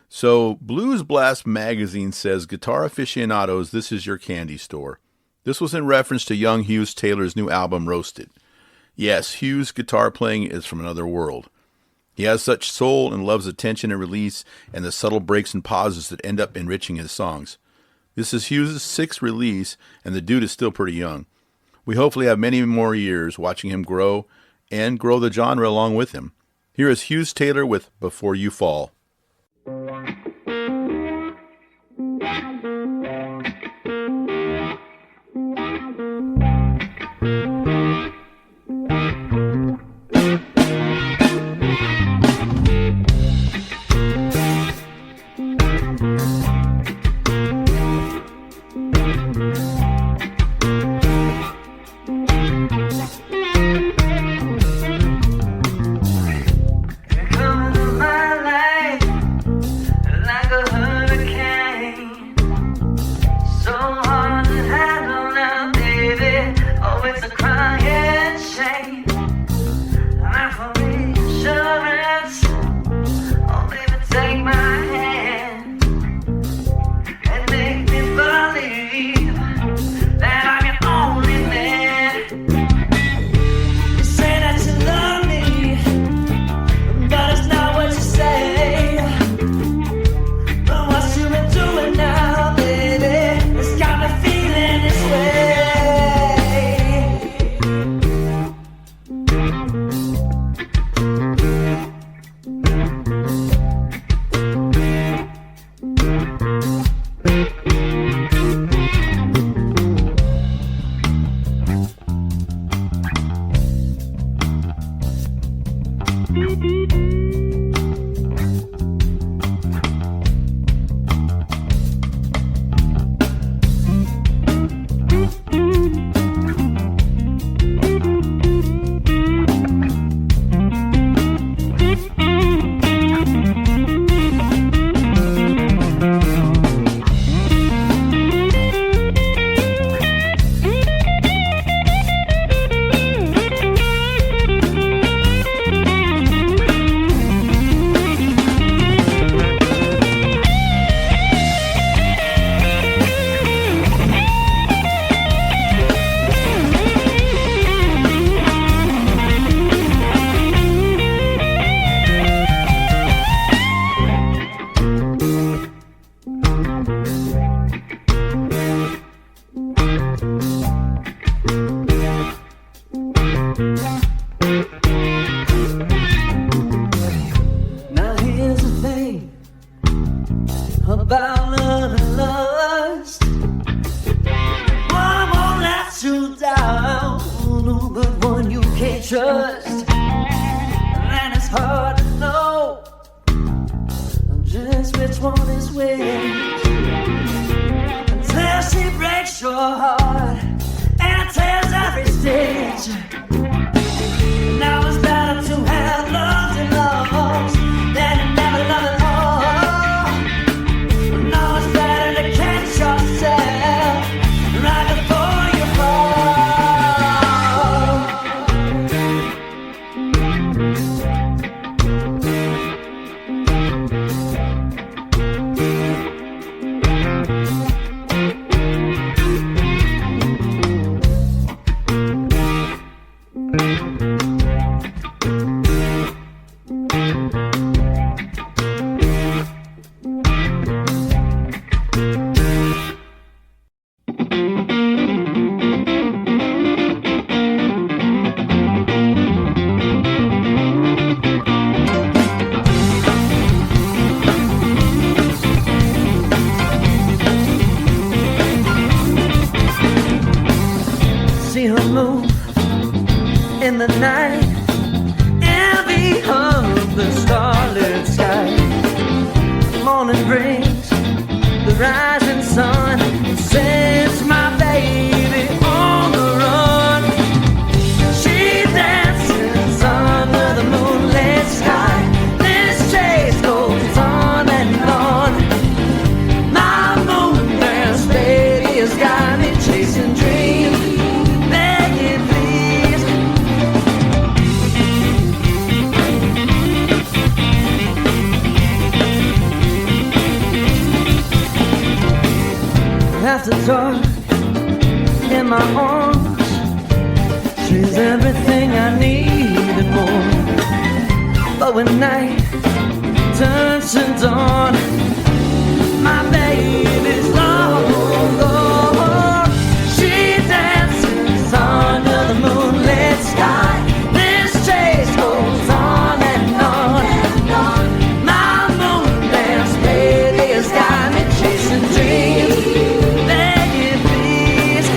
So Blues Blast magazine says, guitar aficionados, this is your candy store. This was in reference to young Hughes Taylor's new album, Roasted. Yes, Hughes' guitar playing is from another world. He has such soul and loves attention and release and the subtle breaks and pauses that end up enriching his songs. This is Hughes' 6th release, and the dude is still pretty young. We hopefully have many more years watching him grow and grow the genre along with him. Here is Hughes Taylor with Before You Fall. Chasing dreams, begging please. I needed more. But when night turns to dawn, my baby's long gone. She dances under the moonlit sky. This chase goes on and on and on. My moon dance baby has got me chasing dreams. Begging please.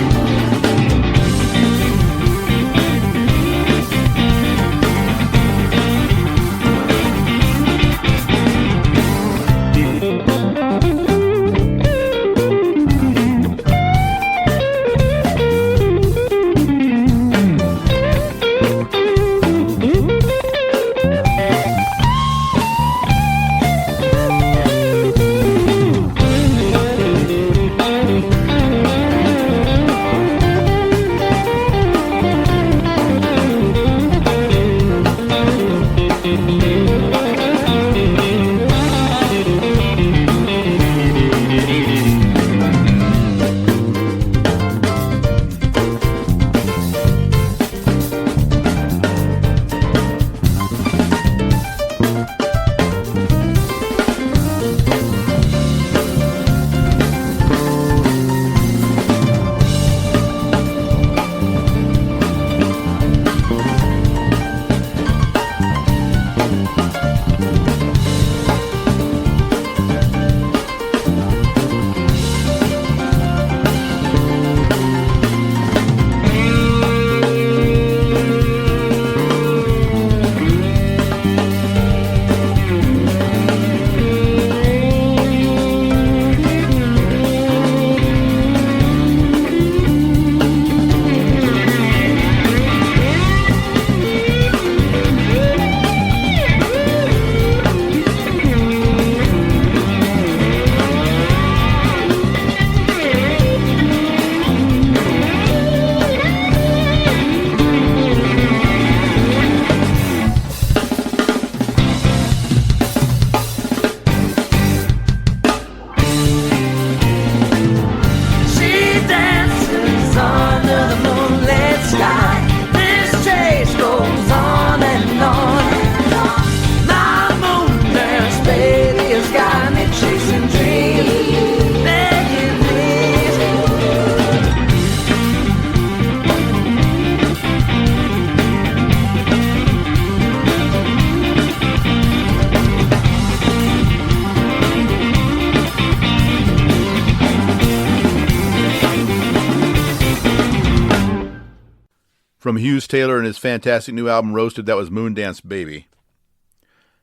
From Hughes Taylor and his fantastic new album, Roasted, that was Moondance Baby.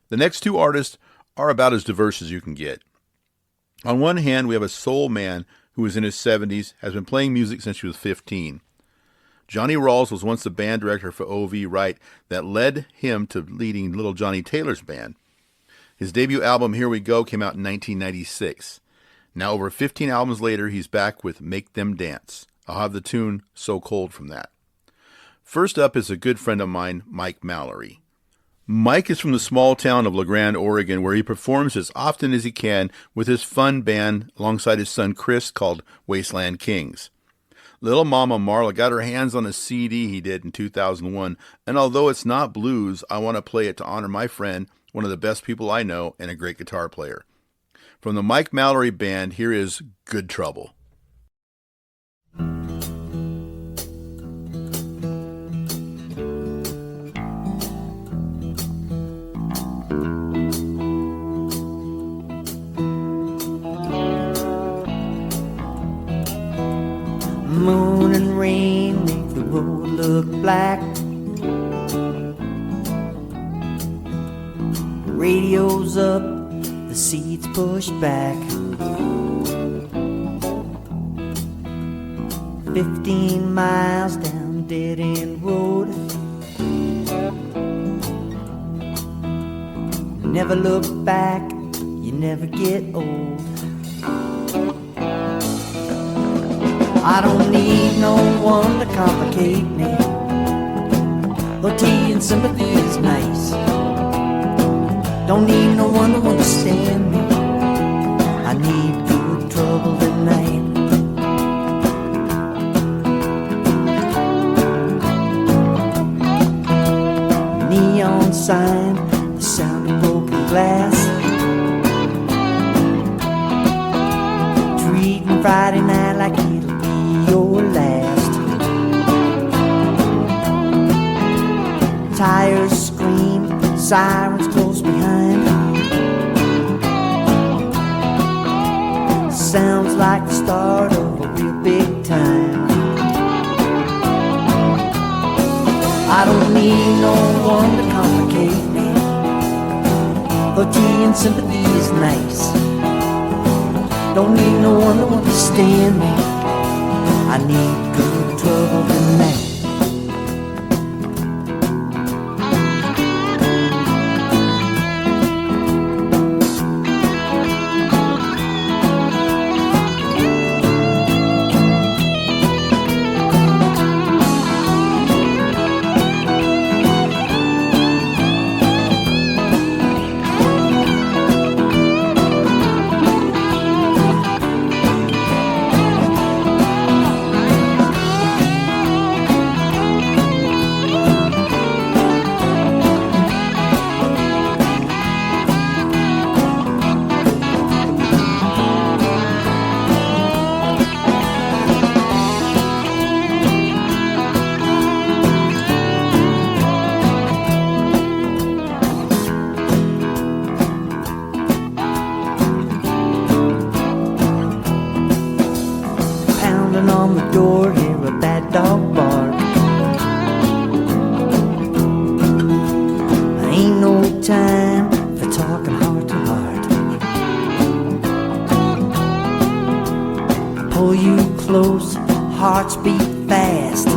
The next two artists are about as diverse as you can get. On one hand, we have a soul man who is in his 70s, has been playing music since he was 15. Johnny Rawls was once the band director for O.V. Wright that led him to leading Little Johnny Taylor's band. His debut album, Here We Go, came out in 1996. Now, over 15 albums later, he's back with Make Them Dance. I'll have the tune So Cold from that. First up is a good friend of mine, Mike Mallory. Mike is from the small town of La Grande, Oregon, where he performs as often as he can with his fun band alongside his son Chris called Wasteland Kings. Little Mama Marla got her hands on a CD he did in 2001, and although it's not blues, I want to play it to honor my friend, one of the best people I know, and a great guitar player. From the Mike Mallory Band, here is Good Trouble. Moon and rain make the road look black. Radio's up, the seats pushed back. 15 miles down dead-end road. Never look back, you never get old. I don't need no one to complicate me. Though tea and sympathy is nice. Don't need no one to understand me. I need good trouble tonight. sign, the sound of broken glass. Treating Friday night like it'll be your last. Tires scream, sirens close behind. Sounds like the start of a real big time. I don't need no one to complicate me. Though tea and sympathy is nice. Don't need no one to understand me. I need good trouble tonight. On the door, hear a bad dog bark. Ain't no time for talking heart to heart. Pull you close, hearts beat fast.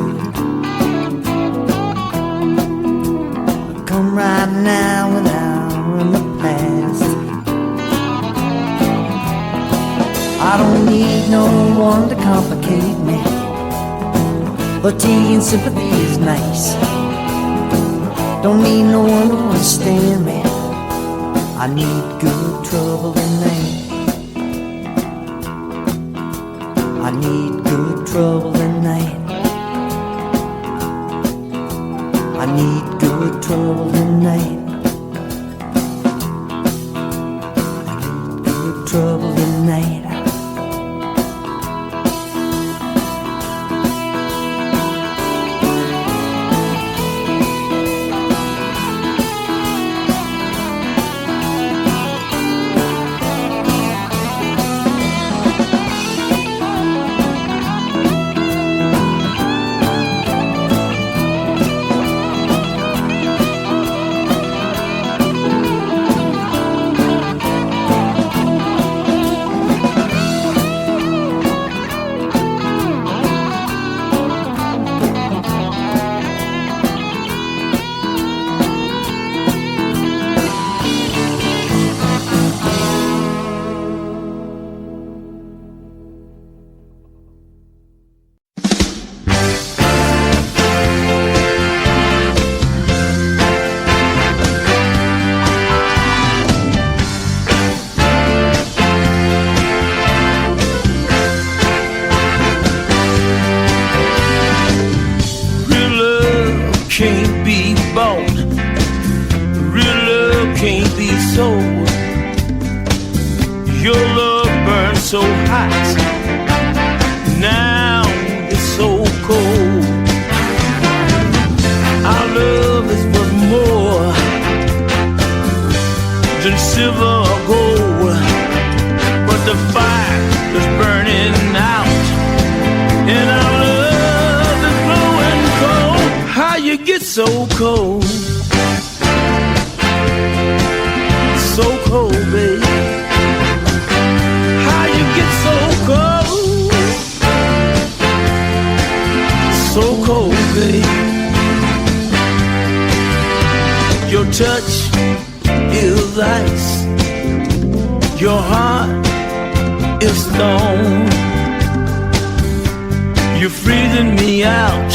Come right now and hour in the past. I don't need no one to complicate me. But tea and sympathy is nice. Don't need no one to understand me. I need good trouble tonight. I need good trouble tonight. I need good trouble tonight. I need good trouble tonight. So hot, now it's so cold. Our love is worth more than silver or gold, but the fire is burning out, and our love is blowing cold. How you get so cold, so cold, baby? So cold, babe. Your touch is ice. Your heart is stone. You're freezing me out,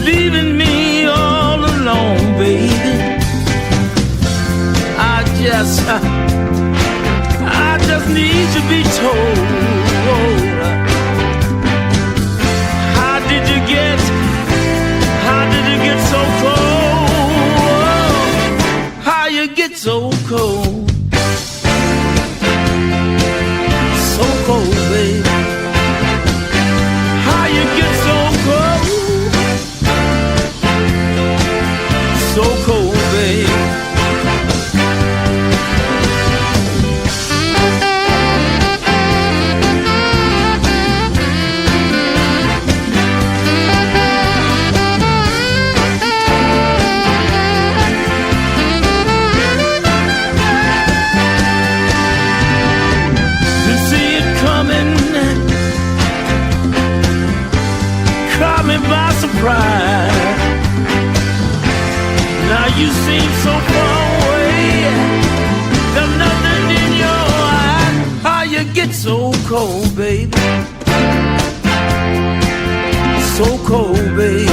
leaving me all alone, baby. I just need to be told. How did you get so cold? You seem so far away. There's nothing in your eye. How you get so cold, baby? So cold, baby.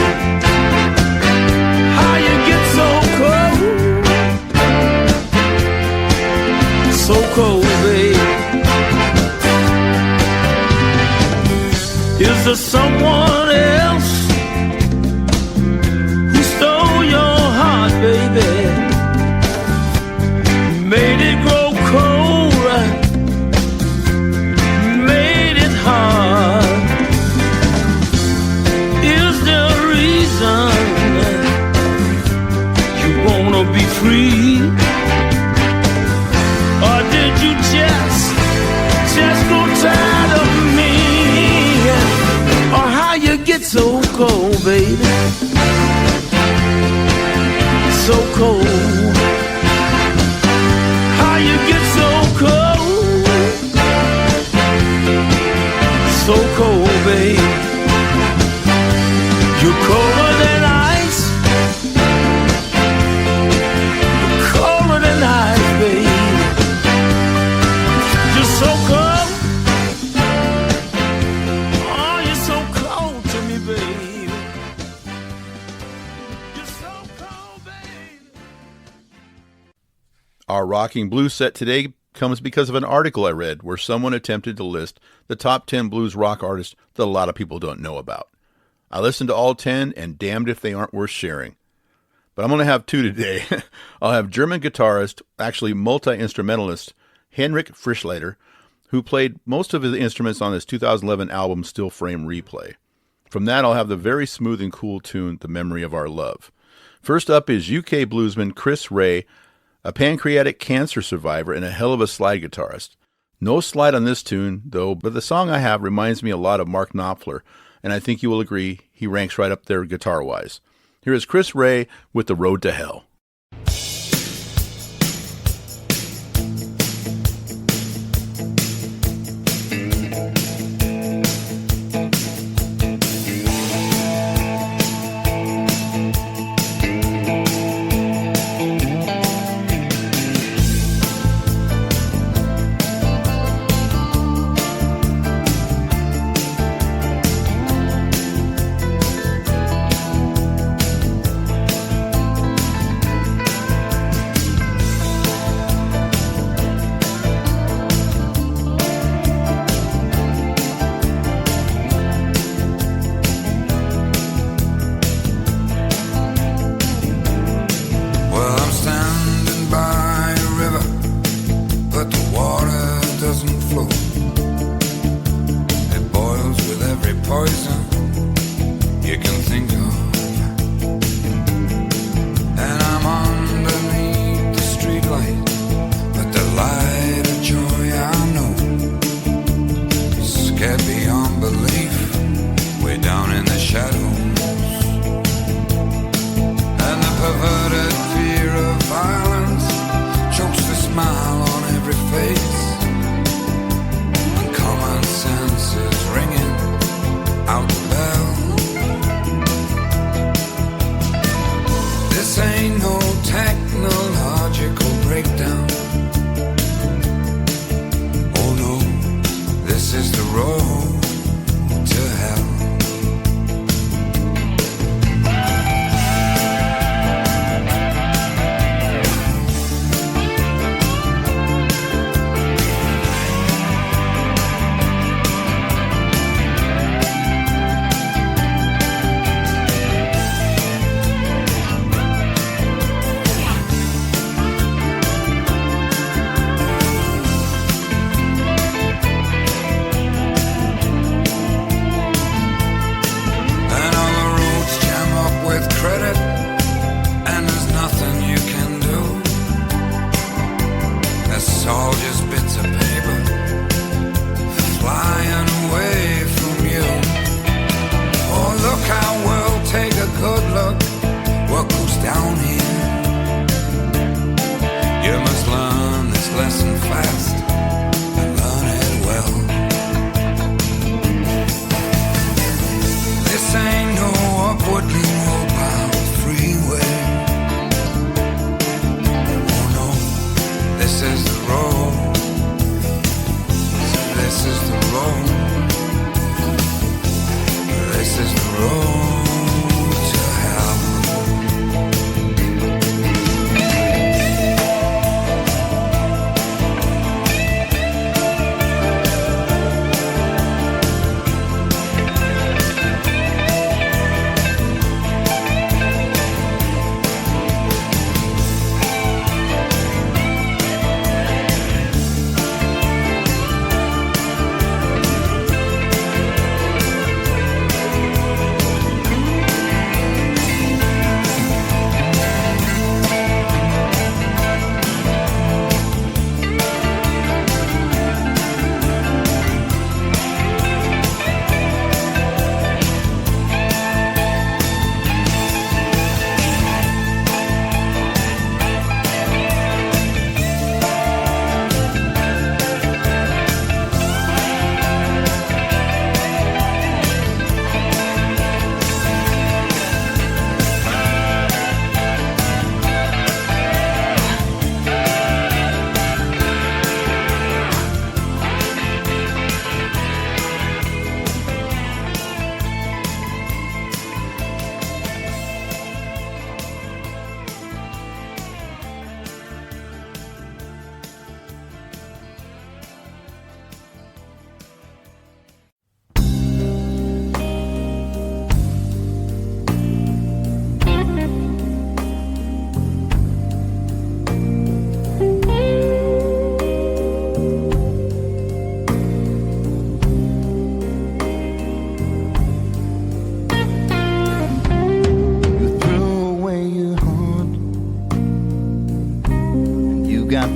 How you get so cold? So cold, baby. Is there someone else who stole your heart, baby? Made it grow cold, made it hard. Is there a reason you wanna be free? Or did you just grow tired of me? Or how you get so cold, baby? So cold. How you get so cold? So cold, baby. You're colder than ice. You're colder than ice, baby. You're so cold. Oh, you're so cold to me, baby. You're so cold, baby. Our Rocking Blues set today comes because of an article I read where someone attempted to list the top 10 blues rock artists that a lot of people don't know about. I listened to all 10, and damned if they aren't worth sharing. But I'm going to have two today. I'll have German guitarist, actually multi-instrumentalist, Henrik Frischlater, who played most of his instruments on his 2011 album Still Frame Replay. From that, I'll have the very smooth and cool tune, The Memory of Our Love. First up is UK bluesman Chris Ray, a pancreatic cancer survivor and a hell of a slide guitarist. No slide on this tune, though, but the song I have reminds me a lot of Mark Knopfler, and I think you will agree he ranks right up there guitar-wise. Here is Chris Ray with The Road to Hell.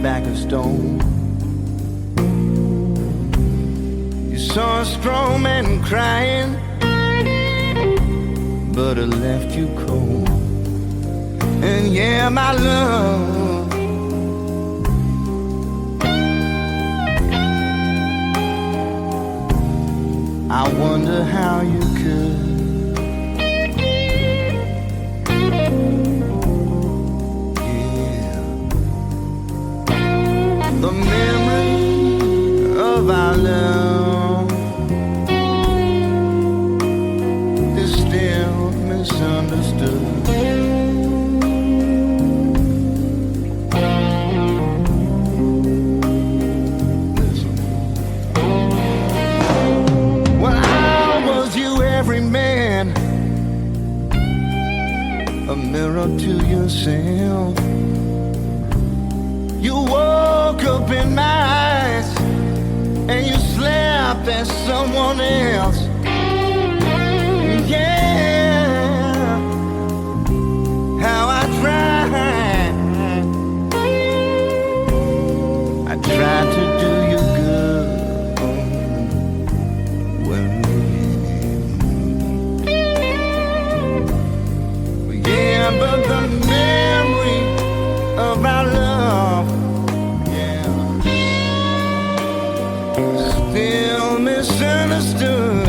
back of stone. You saw a strong man crying, but it left you cold. And yeah, my love, I wonder how you could. The memory of our love is still misunderstood. Listen. Well, I was you every man, a mirror to yourself. You woke up in my eyes and you slept as someone else. Yeah, how I tried to do you good. Well, yeah, but the memory of our love still misunderstood.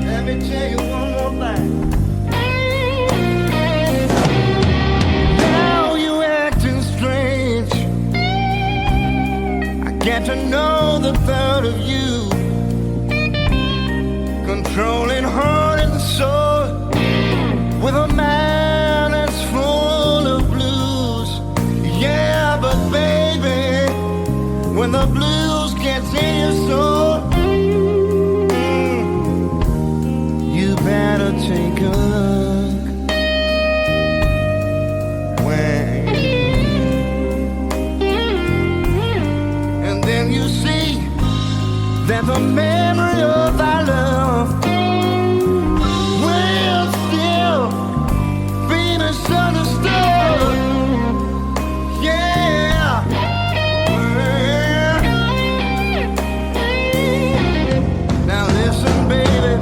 Let me tell you one more thing. Now you acting strange. I get to know the thought of you, controlling heart and soul with a man that's full of blues. Yeah, but baby, when the blues gets in your soul, you better take a look. And then you see that the memory of our love will still be misunderstood. Yeah. Now listen, baby.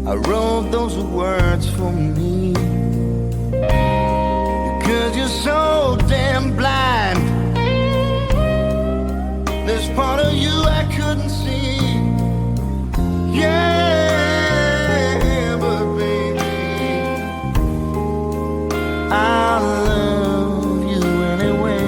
I wrote those words for me because you're so damn blind. There's part of you I couldn't see. Yeah, but baby, I love you anyway.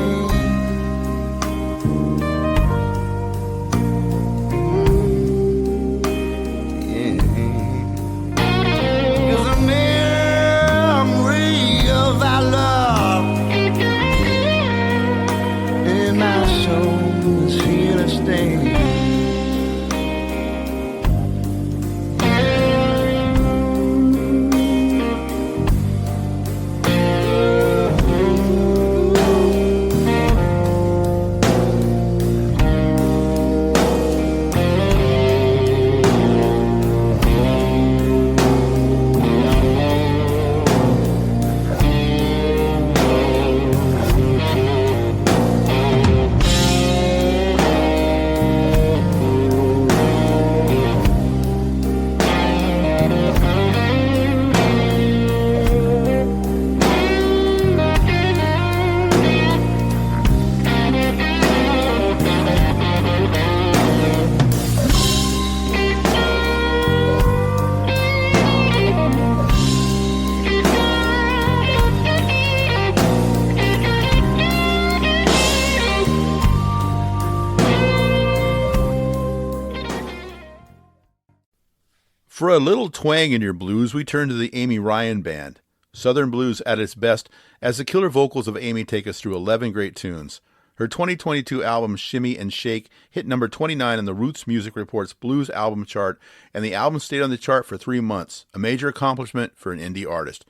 For a little twang in your blues, we turn to the Amy Ryan Band. Southern blues at its best, as the killer vocals of Amy take us through 11 great tunes. Her 2022 album, Shimmy and Shake, hit number 29 on the Roots Music Report's Blues Album Chart, and the album stayed on the chart for 3 months, a major accomplishment for an indie artist.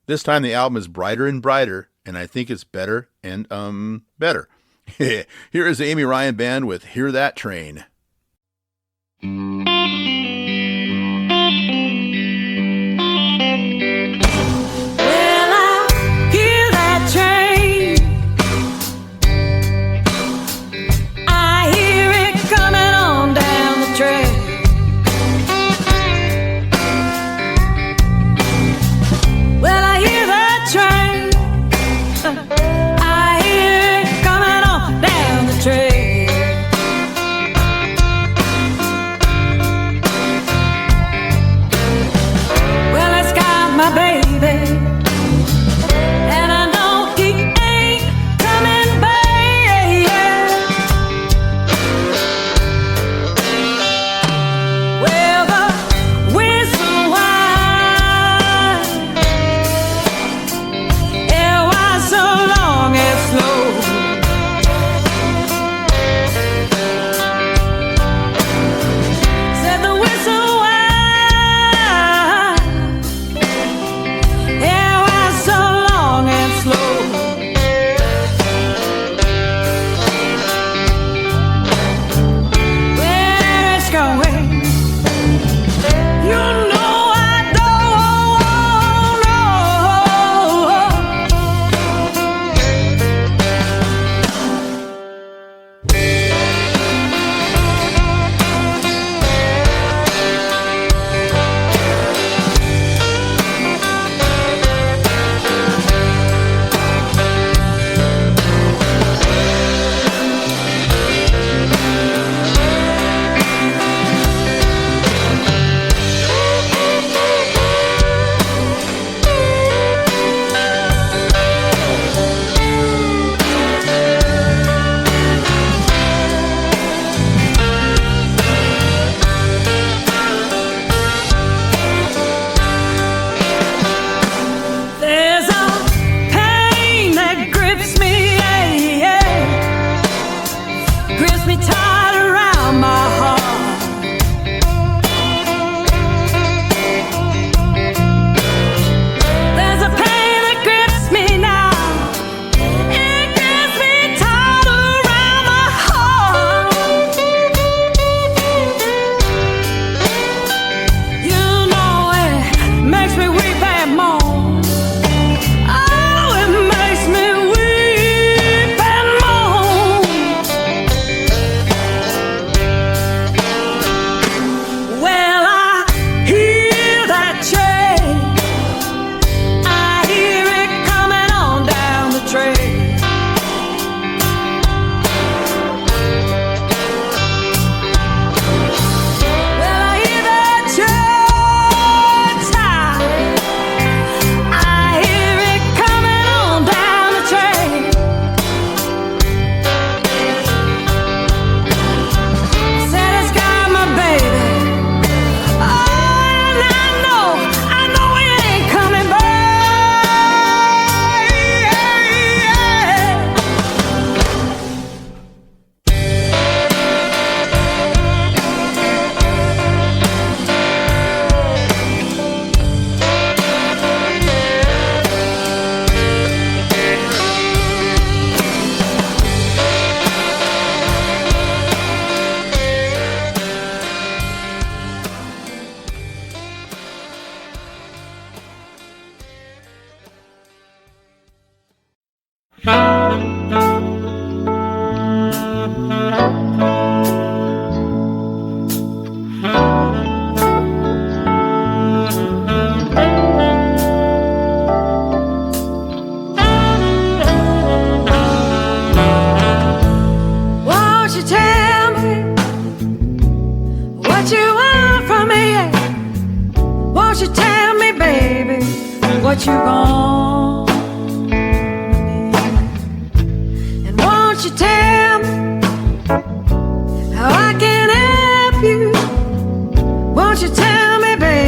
This time the album is brighter and brighter, and I think it's better and, better. Here is the Amy Ryan Band with Hear That Train. what you want. And won't you tell me how I can help you? Won't you tell me, baby?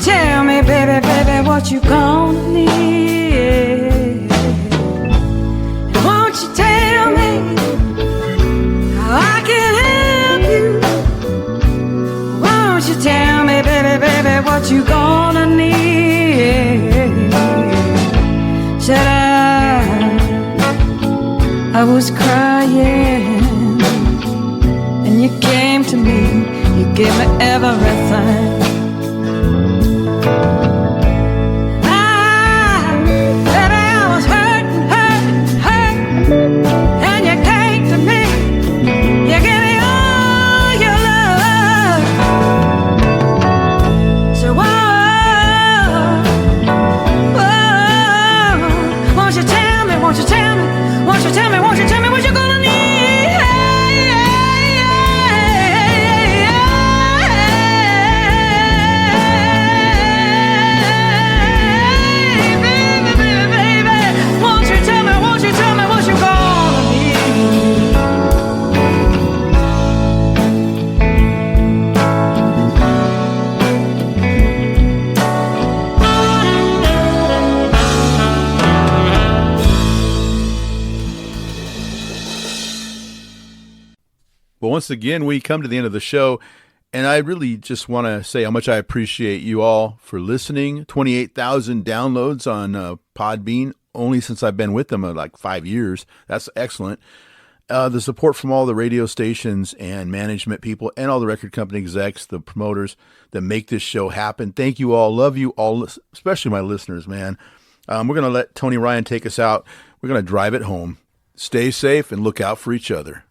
tell me, baby, baby, what you gonna need? And won't you tell me how I can help you? Won't you tell me, baby, baby, what you gonna need? Said I was crying, and you came to me, you gave me everything. Well, once again, we come to the end of the show, and I really just want to say how much I appreciate you all for listening. 28,000 downloads on Podbean, only since I've been with them like 5 years. That's excellent. The support from all the radio stations and management people and all the record company execs, the promoters that make this show happen. Thank you all. Love you all, especially my listeners, man. We're going to let Tony Ryan take us out. We're going to drive it home. Stay safe and look out for each other.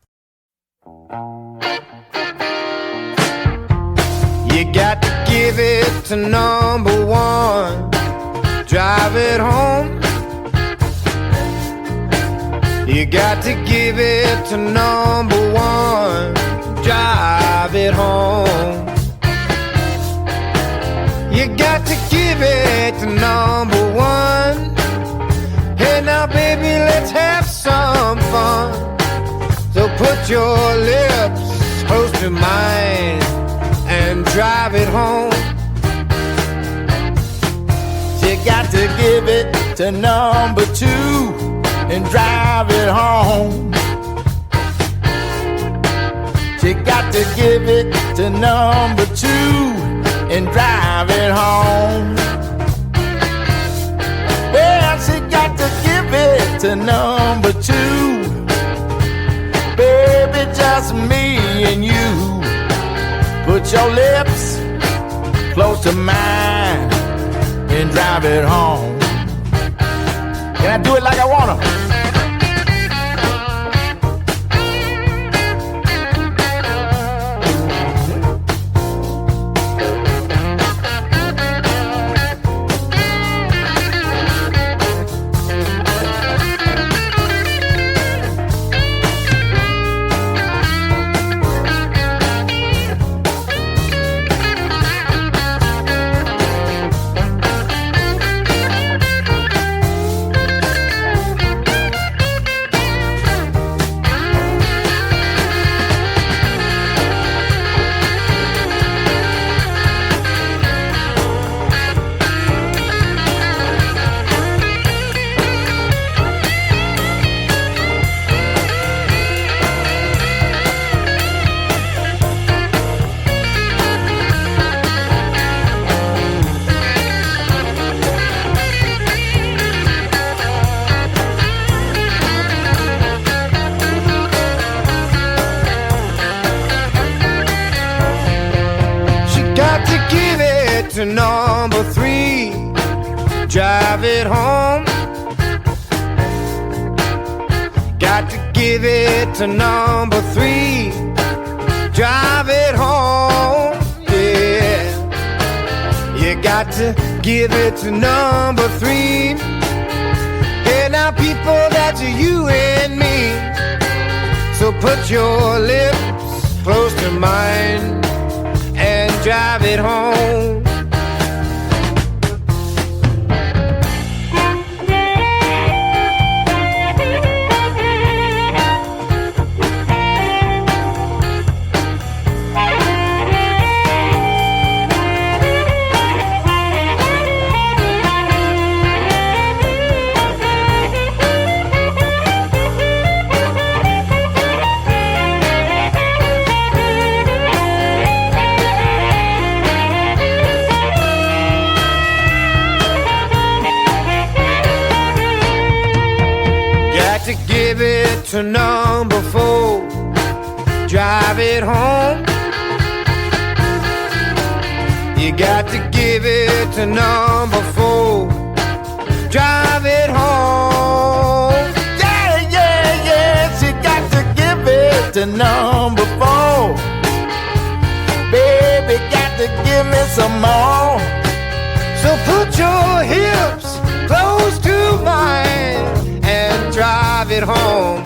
You got to give it to number one. Drive it home. You got to give it to number one. Drive it home. You got to give it to number one. Hey now baby, let's have some fun. So put your lips close to mine and drive it home. You got to give it to number two and drive it home. You got to give it to number two and drive it home. Well, she got to give it to number two. Baby, just me and you. Put your lips close to mine and drive it home. Can I do it like I wanna? To number three, drive it home. Got to give it to number three, drive it home. Yeah, you got to give it to number three. Hey now people, that's you and me. So put your lips close to mine and drive it home. to number 4. Drive it home. You got to give it to number 4. Drive it home. Yeah, yeah, yes, you got to give it to number 4. Baby, got to give me some more. So put your hips close to mine and drive it home.